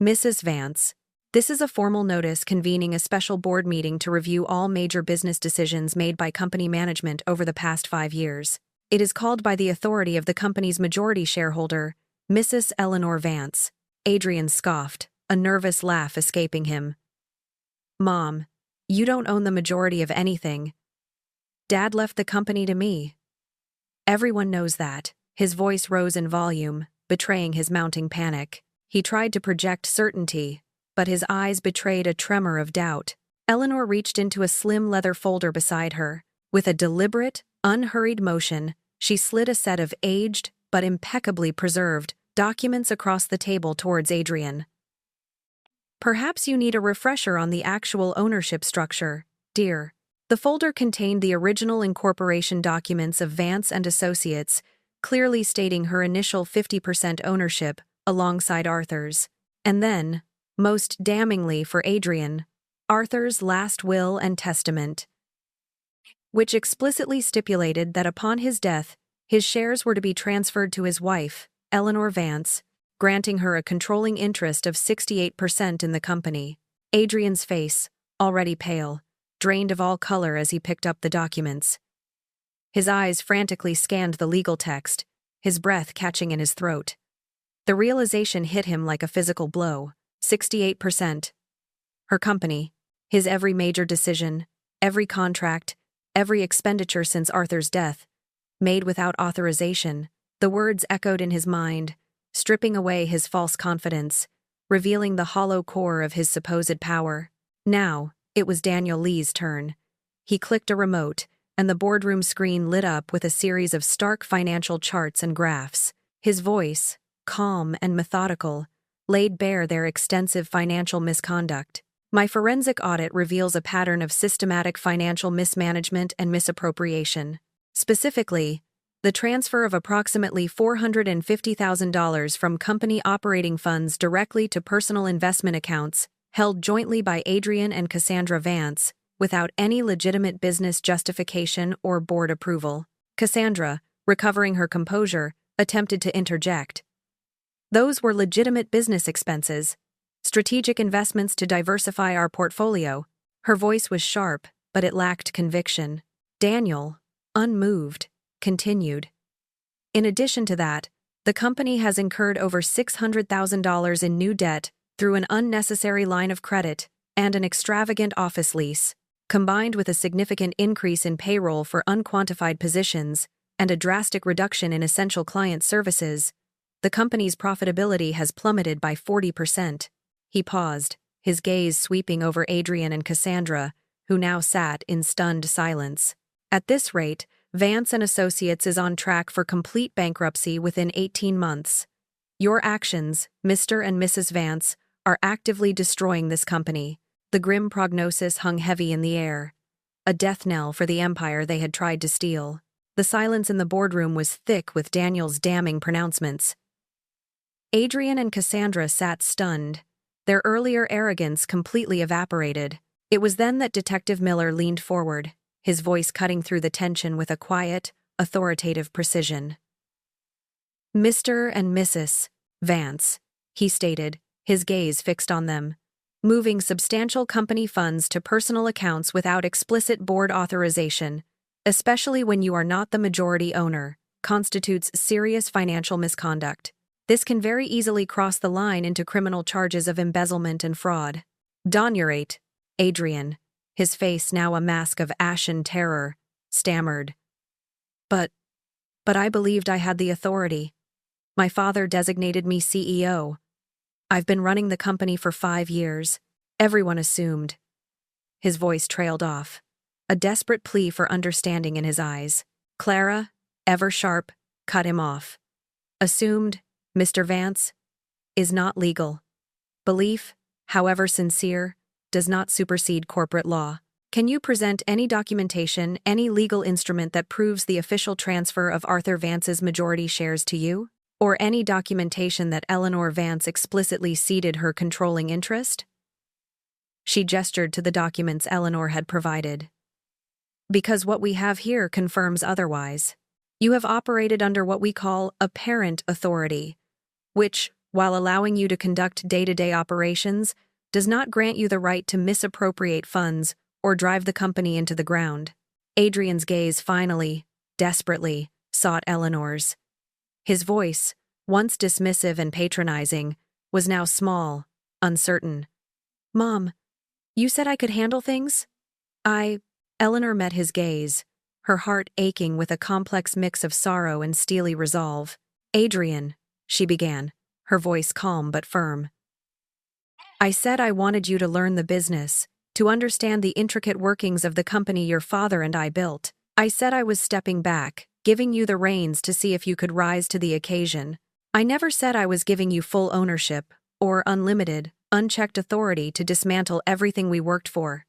Mrs. Vance. This is a formal notice convening a special board meeting to review all major business decisions made by company management over the past 5 years. It is called by the authority of the company's majority shareholder, Mrs. Eleanor Vance. Adrian scoffed, a nervous laugh escaping him. Mom, you don't own the majority of anything. Dad left the company to me. Everyone knows that. His voice rose in volume, betraying his mounting panic. He tried to project certainty, but his eyes betrayed a tremor of doubt. Eleanor reached into a slim leather folder beside her. With a deliberate, unhurried motion, she slid a set of aged, but impeccably preserved, documents across the table towards Adrian. Perhaps you need a refresher on the actual ownership structure, dear. The folder contained the original incorporation documents of Vance and Associates, clearly stating her initial 50% ownership alongside Arthur's. And then, most damningly for Adrian, Arthur's last will and testament, which explicitly stipulated that upon his death, his shares were to be transferred to his wife, Eleanor Vance, granting her a controlling interest of 68% in the company. Adrian's face, already pale, drained of all color as he picked up the documents. His eyes frantically scanned the legal text, his breath catching in his throat. The realization hit him like a physical blow. 68%. Her company, his every major decision, every contract, every expenditure since Arthur's death, made without authorization. The words echoed in his mind, stripping away his false confidence, revealing the hollow core of his supposed power. Now, it was Daniel Lee's turn. He clicked a remote, and the boardroom screen lit up with a series of stark financial charts and graphs. His voice, calm and methodical, laid bare their extensive financial misconduct. My forensic audit reveals a pattern of systematic financial mismanagement and misappropriation. Specifically, the transfer of approximately $450,000 from company operating funds directly to personal investment accounts, held jointly by Adrian and Cassandra Vance, without any legitimate business justification or board approval. Cassandra, recovering her composure, attempted to interject. Those were legitimate business expenses, strategic investments to diversify our portfolio. Her voice was sharp, but it lacked conviction. Daniel, unmoved, continued. In addition to that, the company has incurred over $600,000 in new debt through an unnecessary line of credit and an extravagant office lease, combined with a significant increase in payroll for unquantified positions and a drastic reduction in essential client services. The company's profitability has plummeted by 40%. He paused, his gaze sweeping over Adrian and Cassandra, who now sat in stunned silence. At this rate, Vance and Associates is on track for complete bankruptcy within 18 months. Your actions, Mr. and Mrs. Vance, are actively destroying this company. The grim prognosis hung heavy in the air, a death knell for the empire they had tried to steal. The silence in the boardroom was thick with Daniel's damning pronouncements. Adrian and Cassandra sat stunned, their earlier arrogance completely evaporated. It was then that Detective Miller leaned forward, his voice cutting through the tension with a quiet, authoritative precision. Mr. and Mrs. Vance, he stated, his gaze fixed on them. Moving substantial company funds to personal accounts without explicit board authorization, especially when you are not the majority owner, constitutes serious financial misconduct. This can very easily cross the line into criminal charges of embezzlement and fraud. Donurate, Adrian, his face now a mask of ashen terror, stammered. But I believed I had the authority. My father designated me CEO. I've been running the company for 5 years. Everyone assumed. His voice trailed off, a desperate plea for understanding in his eyes. Clara, ever sharp, cut him off. Assumed, Mr. Vance, is not legal. Belief, however sincere, does not supersede corporate law. Can you present any documentation, any legal instrument that proves the official transfer of Arthur Vance's majority shares to you? or any documentation that Eleanor Vance explicitly ceded her controlling interest? She gestured to the documents Eleanor had provided. Because what we have here confirms otherwise. You have operated under what we call apparent authority, which, while allowing you to conduct day-to-day operations, does not grant you the right to misappropriate funds or drive the company into the ground. Adrian's gaze finally, desperately, sought Eleanor's. His voice, once dismissive and patronizing, was now small, uncertain. "Mom, you said I could handle things?" Eleanor met his gaze, her heart aching with a complex mix of sorrow and steely resolve. "Adrian," she began, her voice calm but firm. "I said I wanted you to learn the business, to understand the intricate workings of the company your father and I built. I said I was stepping back, giving you the reins to see if you could rise to the occasion. I never said I was giving you full ownership, or unlimited, unchecked authority to dismantle everything we worked for."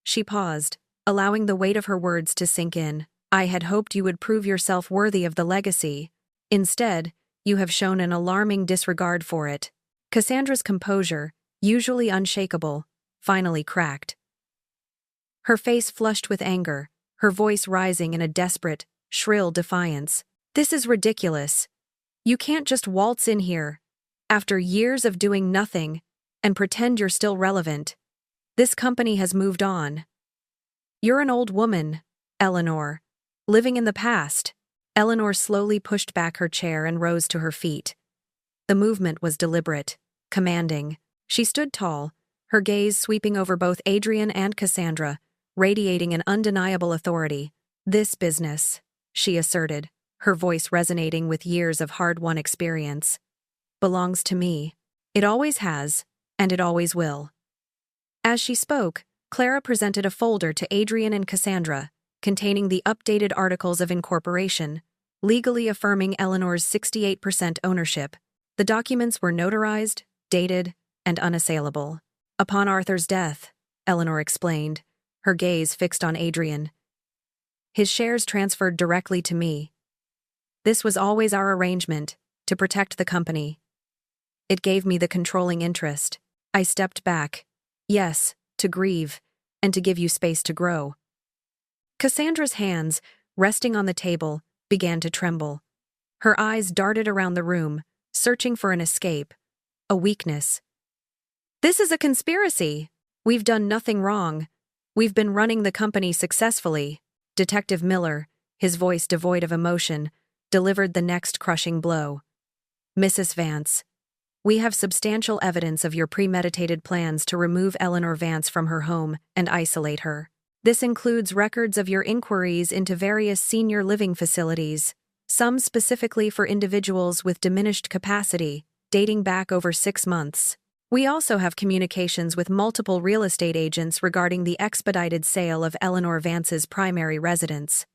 She paused, allowing the weight of her words to sink in. "I had hoped you would prove yourself worthy of the legacy. Instead, you have shown an alarming disregard for it." Cassandra's composure, usually unshakable, finally cracked. Her face flushed with anger, her voice rising in a desperate, shrill defiance. "This is ridiculous. You can't just waltz in here, after years of doing nothing, and pretend you're still relevant. This company has moved on. You're an old woman, Eleanor, living in the past." Eleanor slowly pushed back her chair and rose to her feet. The movement was deliberate, commanding. She stood tall, her gaze sweeping over both Adrian and Cassandra, radiating an undeniable authority. "This business," she asserted, her voice resonating with years of hard-won experience, "belongs to me. It always has, and it always will." As she spoke, Clara presented a folder to Adrian and Cassandra, containing the updated articles of incorporation, legally affirming Eleanor's 68% ownership. The documents were notarized, dated, and unassailable. "Upon Arthur's death," Eleanor explained, her gaze fixed on Adrian, "his shares transferred directly to me. This was always our arrangement, to protect the company. It gave me the controlling interest. I stepped back, yes, to grieve, and to give you space to grow." Cassandra's hands, resting on the table, began to tremble. Her eyes darted around the room, searching for an escape, a weakness. "This is a conspiracy. We've done nothing wrong. We've been running the company successfully." Detective Miller, his voice devoid of emotion, delivered the next crushing blow. "Mrs. Vance, we have substantial evidence of your premeditated plans to remove Eleanor Vance from her home and isolate her. This includes records of your inquiries into various senior living facilities, some specifically for individuals with diminished capacity, dating back over 6 months. We also have communications with multiple real estate agents regarding the expedited sale of Eleanor Vance's primary residence."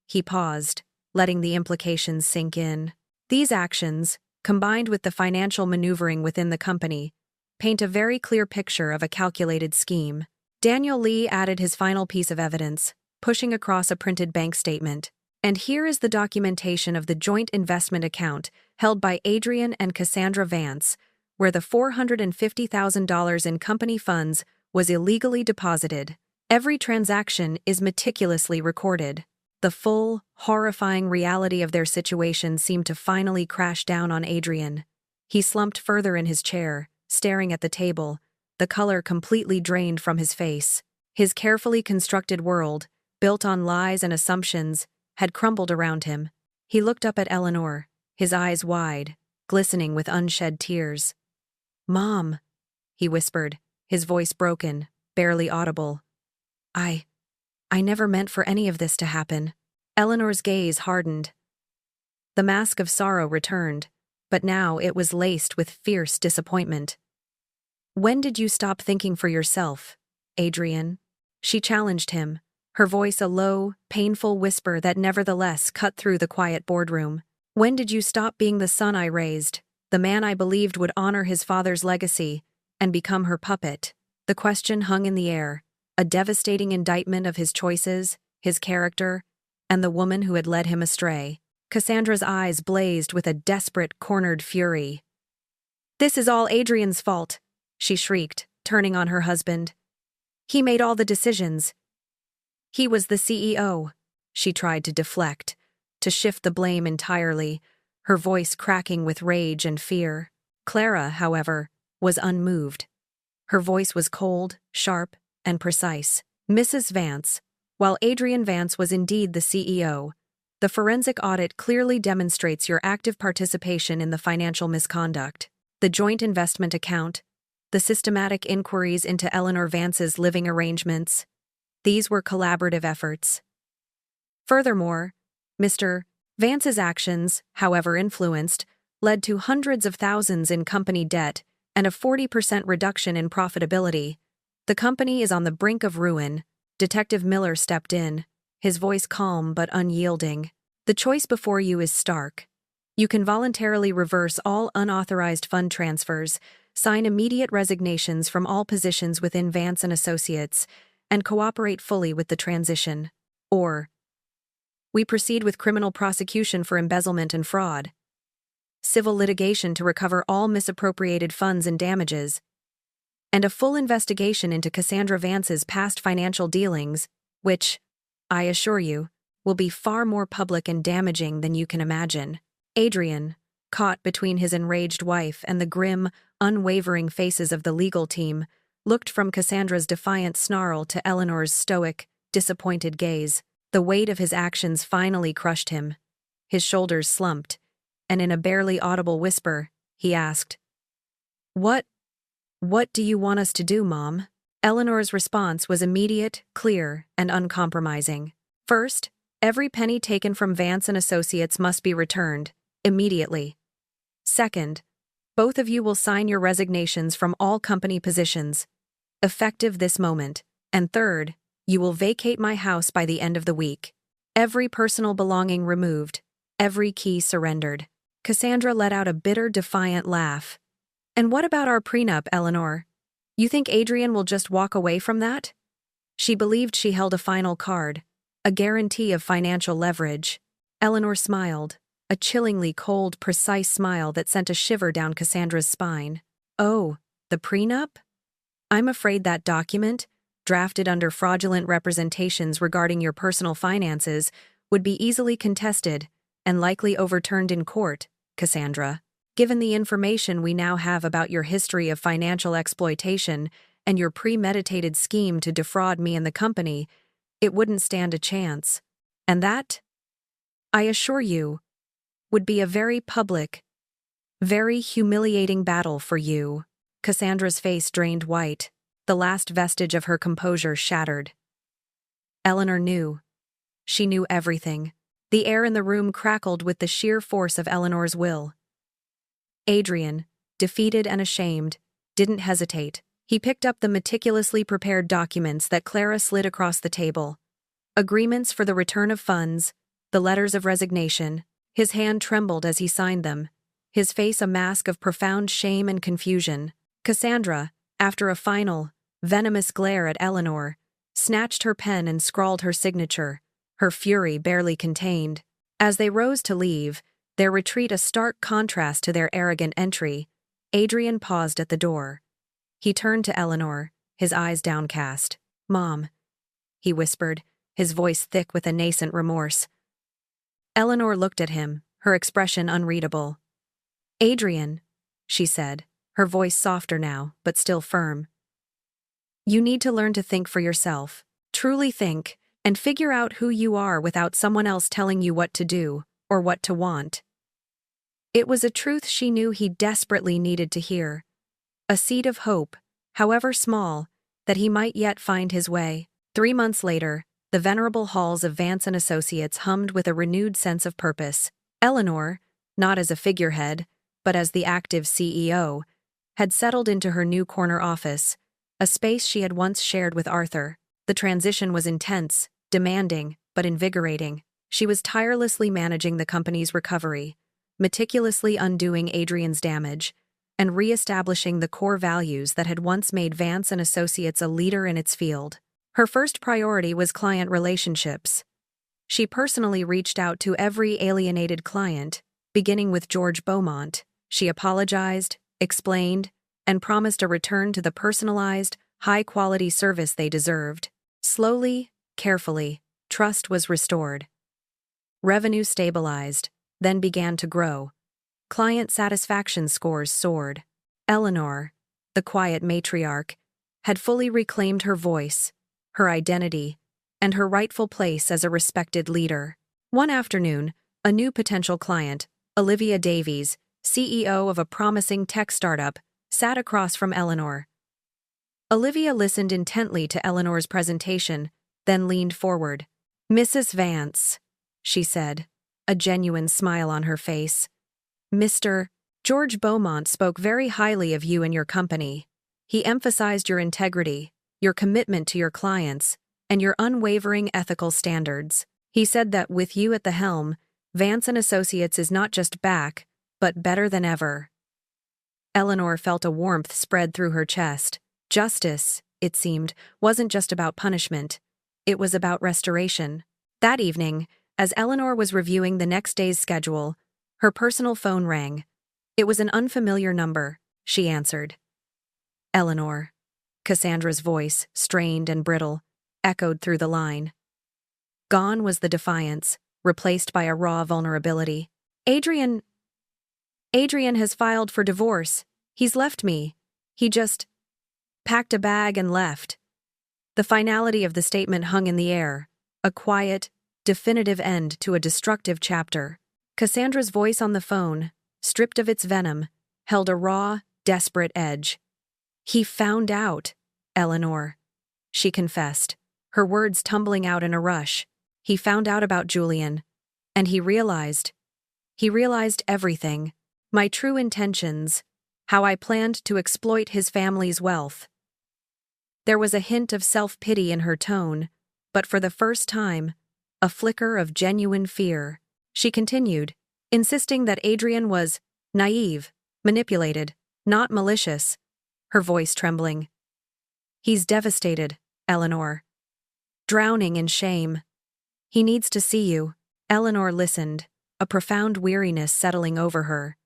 He paused, letting the implications sink in. These actions, combined with the financial maneuvering within the company, paint a very clear picture of a calculated scheme. Daniel Lee added his final piece of evidence, pushing across a printed bank statement. "And here is the documentation of the joint investment account held by Adrian and Cassandra Vance, where the $450,000 in company funds was illegally deposited. Every transaction is meticulously recorded." The full, horrifying reality of their situation seemed to finally crash down on Adrian. He slumped further in his chair, staring at the table, the color completely drained from his face. His carefully constructed world, built on lies and assumptions, had crumbled around him. He looked up at Eleanor, his eyes wide, glistening with unshed tears. "Mom," he whispered, his voice broken, barely audible. I never meant for any of this to happen." Eleanor's gaze hardened. The mask of sorrow returned, but now it was laced with fierce disappointment. "When did you stop thinking for yourself, Adrian?" She challenged him, her voice a low, painful whisper that nevertheless cut through the quiet boardroom. "When did you stop being the son I raised, the man I believed would honor his father's legacy, and become her puppet?" The question hung in the air, a devastating indictment of his choices, his character, and the woman who had led him astray. Cassandra's eyes blazed with a desperate, cornered fury. "This is all Adrian's fault," she shrieked, turning on her husband. "He made all the decisions. He was the CEO." She tried to deflect, to shift the blame entirely, her voice cracking with rage and fear. Clara, however, was unmoved. Her voice was cold, sharp, and precise. "Mrs. Vance, while Adrian Vance was indeed the CEO, the forensic audit clearly demonstrates your active participation in the financial misconduct. The joint investment account, the systematic inquiries into Eleanor Vance's living arrangements, these were collaborative efforts. Furthermore, Mr. Vance's actions, however influenced, led to hundreds of thousands in company debt and a 40% reduction in profitability. The company is on the brink of ruin." Detective Miller stepped in, his voice calm but unyielding. "The choice before you is stark. You can voluntarily reverse all unauthorized fund transfers, sign immediate resignations from all positions within Vance and Associates, and cooperate fully with the transition. Or, we proceed with criminal prosecution for embezzlement and fraud, civil litigation to recover all misappropriated funds and damages, and a full investigation into Cassandra Vance's past financial dealings, which, I assure you, will be far more public and damaging than you can imagine." Adrian, caught between his enraged wife and the grim, unwavering faces of the legal team, looked from Cassandra's defiant snarl to Eleanor's stoic, disappointed gaze. The weight of his actions finally crushed him. His shoulders slumped, and in a barely audible whisper, he asked, What do you want us to do, Mom?" Eleanor's response was immediate, clear, and uncompromising. "First, every penny taken from Vance and Associates must be returned, immediately. Second, both of you will sign your resignations from all company positions, effective this moment. And third, you will vacate my house by the end of the week. Every personal belonging removed, every key surrendered." Cassandra let out a bitter, defiant laugh. "And what about our prenup, Eleanor? You think Adrian will just walk away from that?" She believed she held a final card, a guarantee of financial leverage. Eleanor smiled, a chillingly cold, precise smile that sent a shiver down Cassandra's spine. "Oh, the prenup? I'm afraid that document, drafted under fraudulent representations regarding your personal finances, would be easily contested and likely overturned in court, Cassandra. Given the information we now have about your history of financial exploitation and your premeditated scheme to defraud me and the company, it wouldn't stand a chance. And that, I assure you, would be a very public, very humiliating battle for you." Cassandra's face drained white, the last vestige of her composure shattered. Eleanor knew. She knew everything. The air in the room crackled with the sheer force of Eleanor's will. Adrian, defeated and ashamed, didn't hesitate. He picked up the meticulously prepared documents that Clara slid across the table. Agreements for the return of funds, the letters of resignation. His hand trembled as he signed them, his face a mask of profound shame and confusion. Cassandra, after a final, venomous glare at Eleanor, snatched her pen and scrawled her signature, her fury barely contained. As they rose to leave, their retreat a stark contrast to their arrogant entry, Adrian paused at the door. He turned to Eleanor, his eyes downcast. "Mom," he whispered, his voice thick with a nascent remorse. Eleanor looked at him, her expression unreadable. "Adrian," she said, her voice softer now, but still firm. "You need to learn to think for yourself. Truly think, and figure out who you are without someone else telling you what to do, or what to want." It was a truth she knew he desperately needed to hear. A seed of hope, however small, that he might yet find his way. 3 months later, the venerable halls of Vance and Associates hummed with a renewed sense of purpose. Eleanor, not as a figurehead, but as the active CEO, had settled into her new corner office, a space she had once shared with Arthur. The transition was intense, demanding, but invigorating. She was tirelessly managing the company's recovery, meticulously undoing Adrian's damage, and re-establishing the core values that had once made Vance and Associates a leader in its field. Her first priority was client relationships. She personally reached out to every alienated client, beginning with George Beaumont. She apologized, explained, and promised a return to the personalized, high-quality service they deserved. Slowly, carefully, trust was restored. Revenue stabilized, then began to grow. Client satisfaction scores soared. Eleanor, the quiet matriarch, had fully reclaimed her voice, her identity, and her rightful place as a respected leader. One afternoon, a new potential client, Olivia Davies, CEO of a promising tech startup, sat across from Eleanor. Olivia listened intently to Eleanor's presentation, then leaned forward. "Mrs. Vance," she said, a genuine smile on her face. "Mr. George Beaumont spoke very highly of you and your company. He emphasized your integrity, your commitment to your clients, and your unwavering ethical standards. He said that with you at the helm, Vance & Associates is not just back, but better than ever." Eleanor felt a warmth spread through her chest. Justice, it seemed, wasn't just about punishment. It was about restoration. That evening, as Eleanor was reviewing the next day's schedule, her personal phone rang. It was an unfamiliar number. She answered. "Eleanor." Cassandra's voice, strained and brittle, echoed through the line. Gone was the defiance, replaced by a raw vulnerability. Adrian has filed for divorce. He's left me. He just packed a bag and left." The finality of the statement hung in the air, a quiet, definitive end to a destructive chapter. Cassandra's voice on the phone, stripped of its venom, held a raw, desperate edge. "He found out, Eleanor," she confessed, her words tumbling out in a rush. "He found out about Julian, and he realized everything. My true intentions, how I planned to exploit his family's wealth." There was a hint of self-pity in her tone, but for the first time, a flicker of genuine fear. She continued, insisting that Adrian was naive, manipulated, not malicious, her voice trembling. "He's devastated, Eleanor. Drowning in shame. He needs to see you." Eleanor listened, a profound weariness settling over her.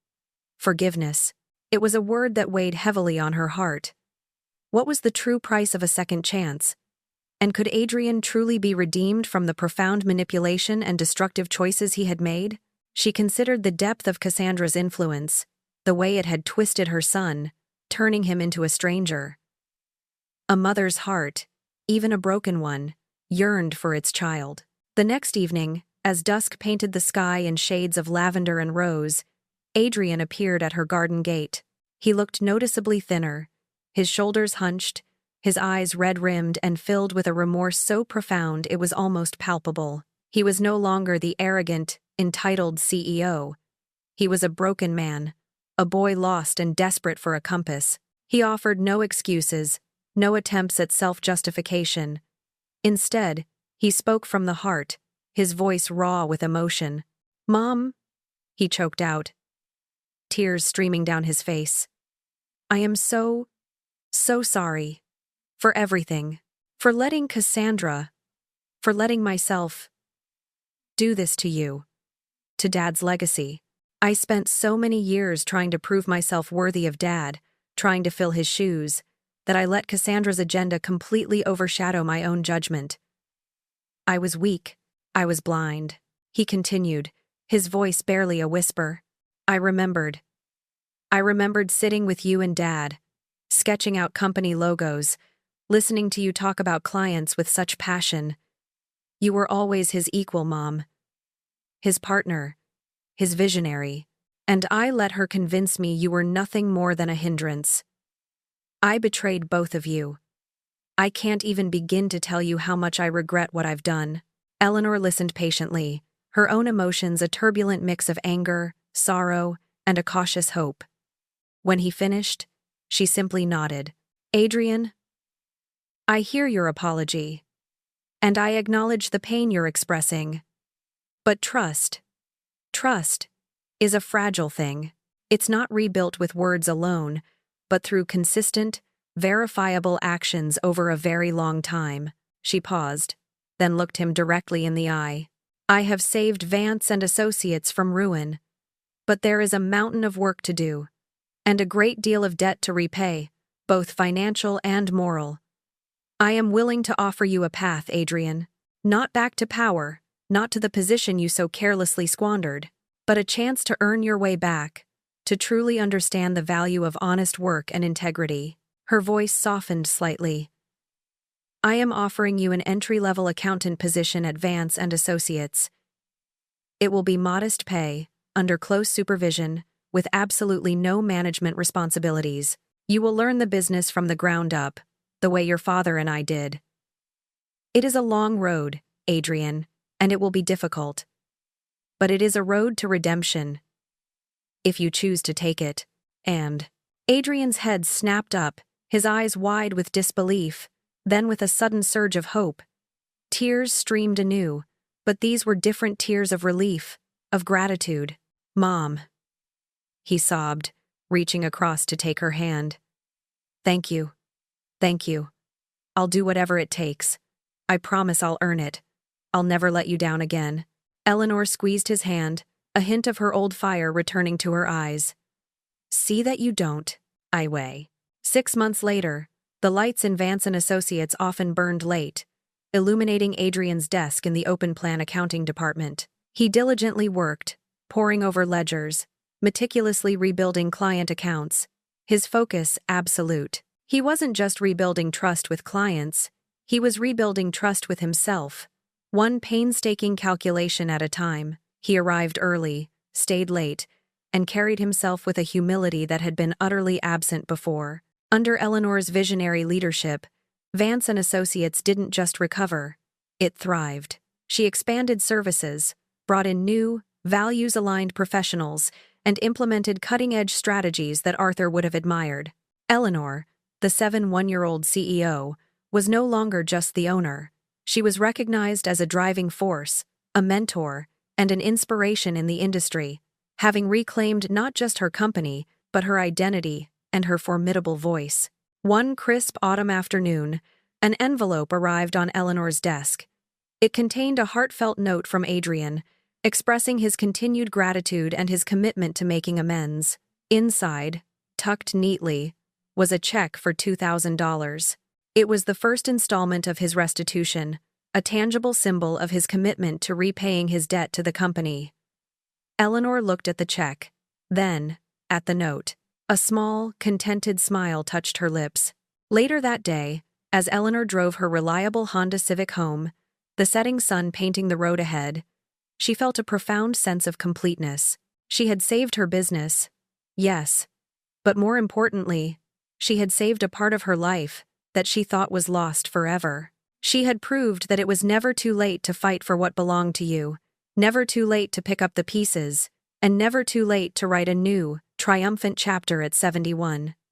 Forgiveness. It was a word that weighed heavily on her heart. What was the true price of a second chance? And could Adrian truly be redeemed from the profound manipulation and destructive choices he had made? She considered the depth of Cassandra's influence, the way it had twisted her son, turning him into a stranger. A mother's heart, even a broken one, yearned for its child. The next evening, as dusk painted the sky in shades of lavender and rose, Adrian appeared at her garden gate. He looked noticeably thinner, his shoulders hunched, his eyes red-rimmed and filled with a remorse so profound it was almost palpable. He was no longer the arrogant, entitled CEO. He was a broken man, a boy lost and desperate for a compass. He offered no excuses, no attempts at self-justification. Instead, he spoke from the heart, his voice raw with emotion. "Mom," he choked out, tears streaming down his face. "I am so sorry. For everything. For letting myself do this to you. To Dad's legacy. I spent so many years trying to prove myself worthy of Dad, trying to fill his shoes, that I let Cassandra's agenda completely overshadow my own judgment. I was weak. I was blind." He continued, his voice barely a whisper. I remembered sitting with you and Dad, sketching out company logos, listening to you talk about clients with such passion. You were always his equal, Mom. His partner, his visionary, and I let her convince me you were nothing more than a hindrance. I betrayed both of you. I can't even begin to tell you how much I regret what I've done." Eleanor listened patiently, her own emotions a turbulent mix of anger, sorrow, and a cautious hope. When he finished, she simply nodded. "Adrian, I hear your apology, and I acknowledge the pain you're expressing. But trust is a fragile thing. It's not rebuilt with words alone, but through consistent, verifiable actions over a very long time." She paused, then looked him directly in the eye. I have saved Vance and Associates from ruin, but there is a mountain of work to do, and a great deal of debt to repay, both financial and moral. I am willing to offer you a path, Adrian. Not back to power, not to the position you so carelessly squandered, but a chance to earn your way back, to truly understand the value of honest work and integrity. Her voice softened slightly. I am offering you an entry-level accountant position at Vance and Associates. It will be modest pay, under close supervision, with absolutely no management responsibilities. You will learn the business from the ground up, the way your father and I did. It is a long road, Adrian, and it will be difficult. But it is a road to redemption, if you choose to take it. And Adrian's head snapped up, his eyes wide with disbelief, then with a sudden surge of hope. Tears streamed anew, but these were different tears of relief, of gratitude. Mom, he sobbed, reaching across to take her hand. Thank you. Thank you. I'll do whatever it takes. I promise I'll earn it. I'll never let you down again. Eleanor squeezed his hand, a hint of her old fire returning to her eyes. See that you don't, I weigh. 6 months later, the lights in Vance and Associates often burned late, illuminating Adrian's desk in the open-plan accounting department. He diligently worked, poring over ledgers, meticulously rebuilding client accounts, his focus absolute. He wasn't just rebuilding trust with clients, he was rebuilding trust with himself. One painstaking calculation at a time, he arrived early, stayed late, and carried himself with a humility that had been utterly absent before. Under Eleanor's visionary leadership, Vance and Associates didn't just recover, it thrived. She expanded services, brought in new, values-aligned professionals, and implemented cutting-edge strategies that Arthur would have admired. Eleanor, the 7-1-year-old CEO, was no longer just the owner. She was recognized as a driving force, a mentor, and an inspiration in the industry, having reclaimed not just her company, but her identity and her formidable voice. One crisp autumn afternoon, an envelope arrived on Eleanor's desk. It contained a heartfelt note from Adrian, expressing his continued gratitude and his commitment to making amends. Inside, tucked neatly, was a check for $2,000. It was the first installment of his restitution, a tangible symbol of his commitment to repaying his debt to the company. Eleanor looked at the check, then at the note. A small, contented smile touched her lips. Later that day, as Eleanor drove her reliable Honda Civic home, the setting sun painting the road ahead, she felt a profound sense of completeness. She had saved her business, yes, but more importantly, she had saved a part of her life that she thought was lost forever. She had proved that it was never too late to fight for what belonged to you, never too late to pick up the pieces, and never too late to write a new, triumphant chapter at 71.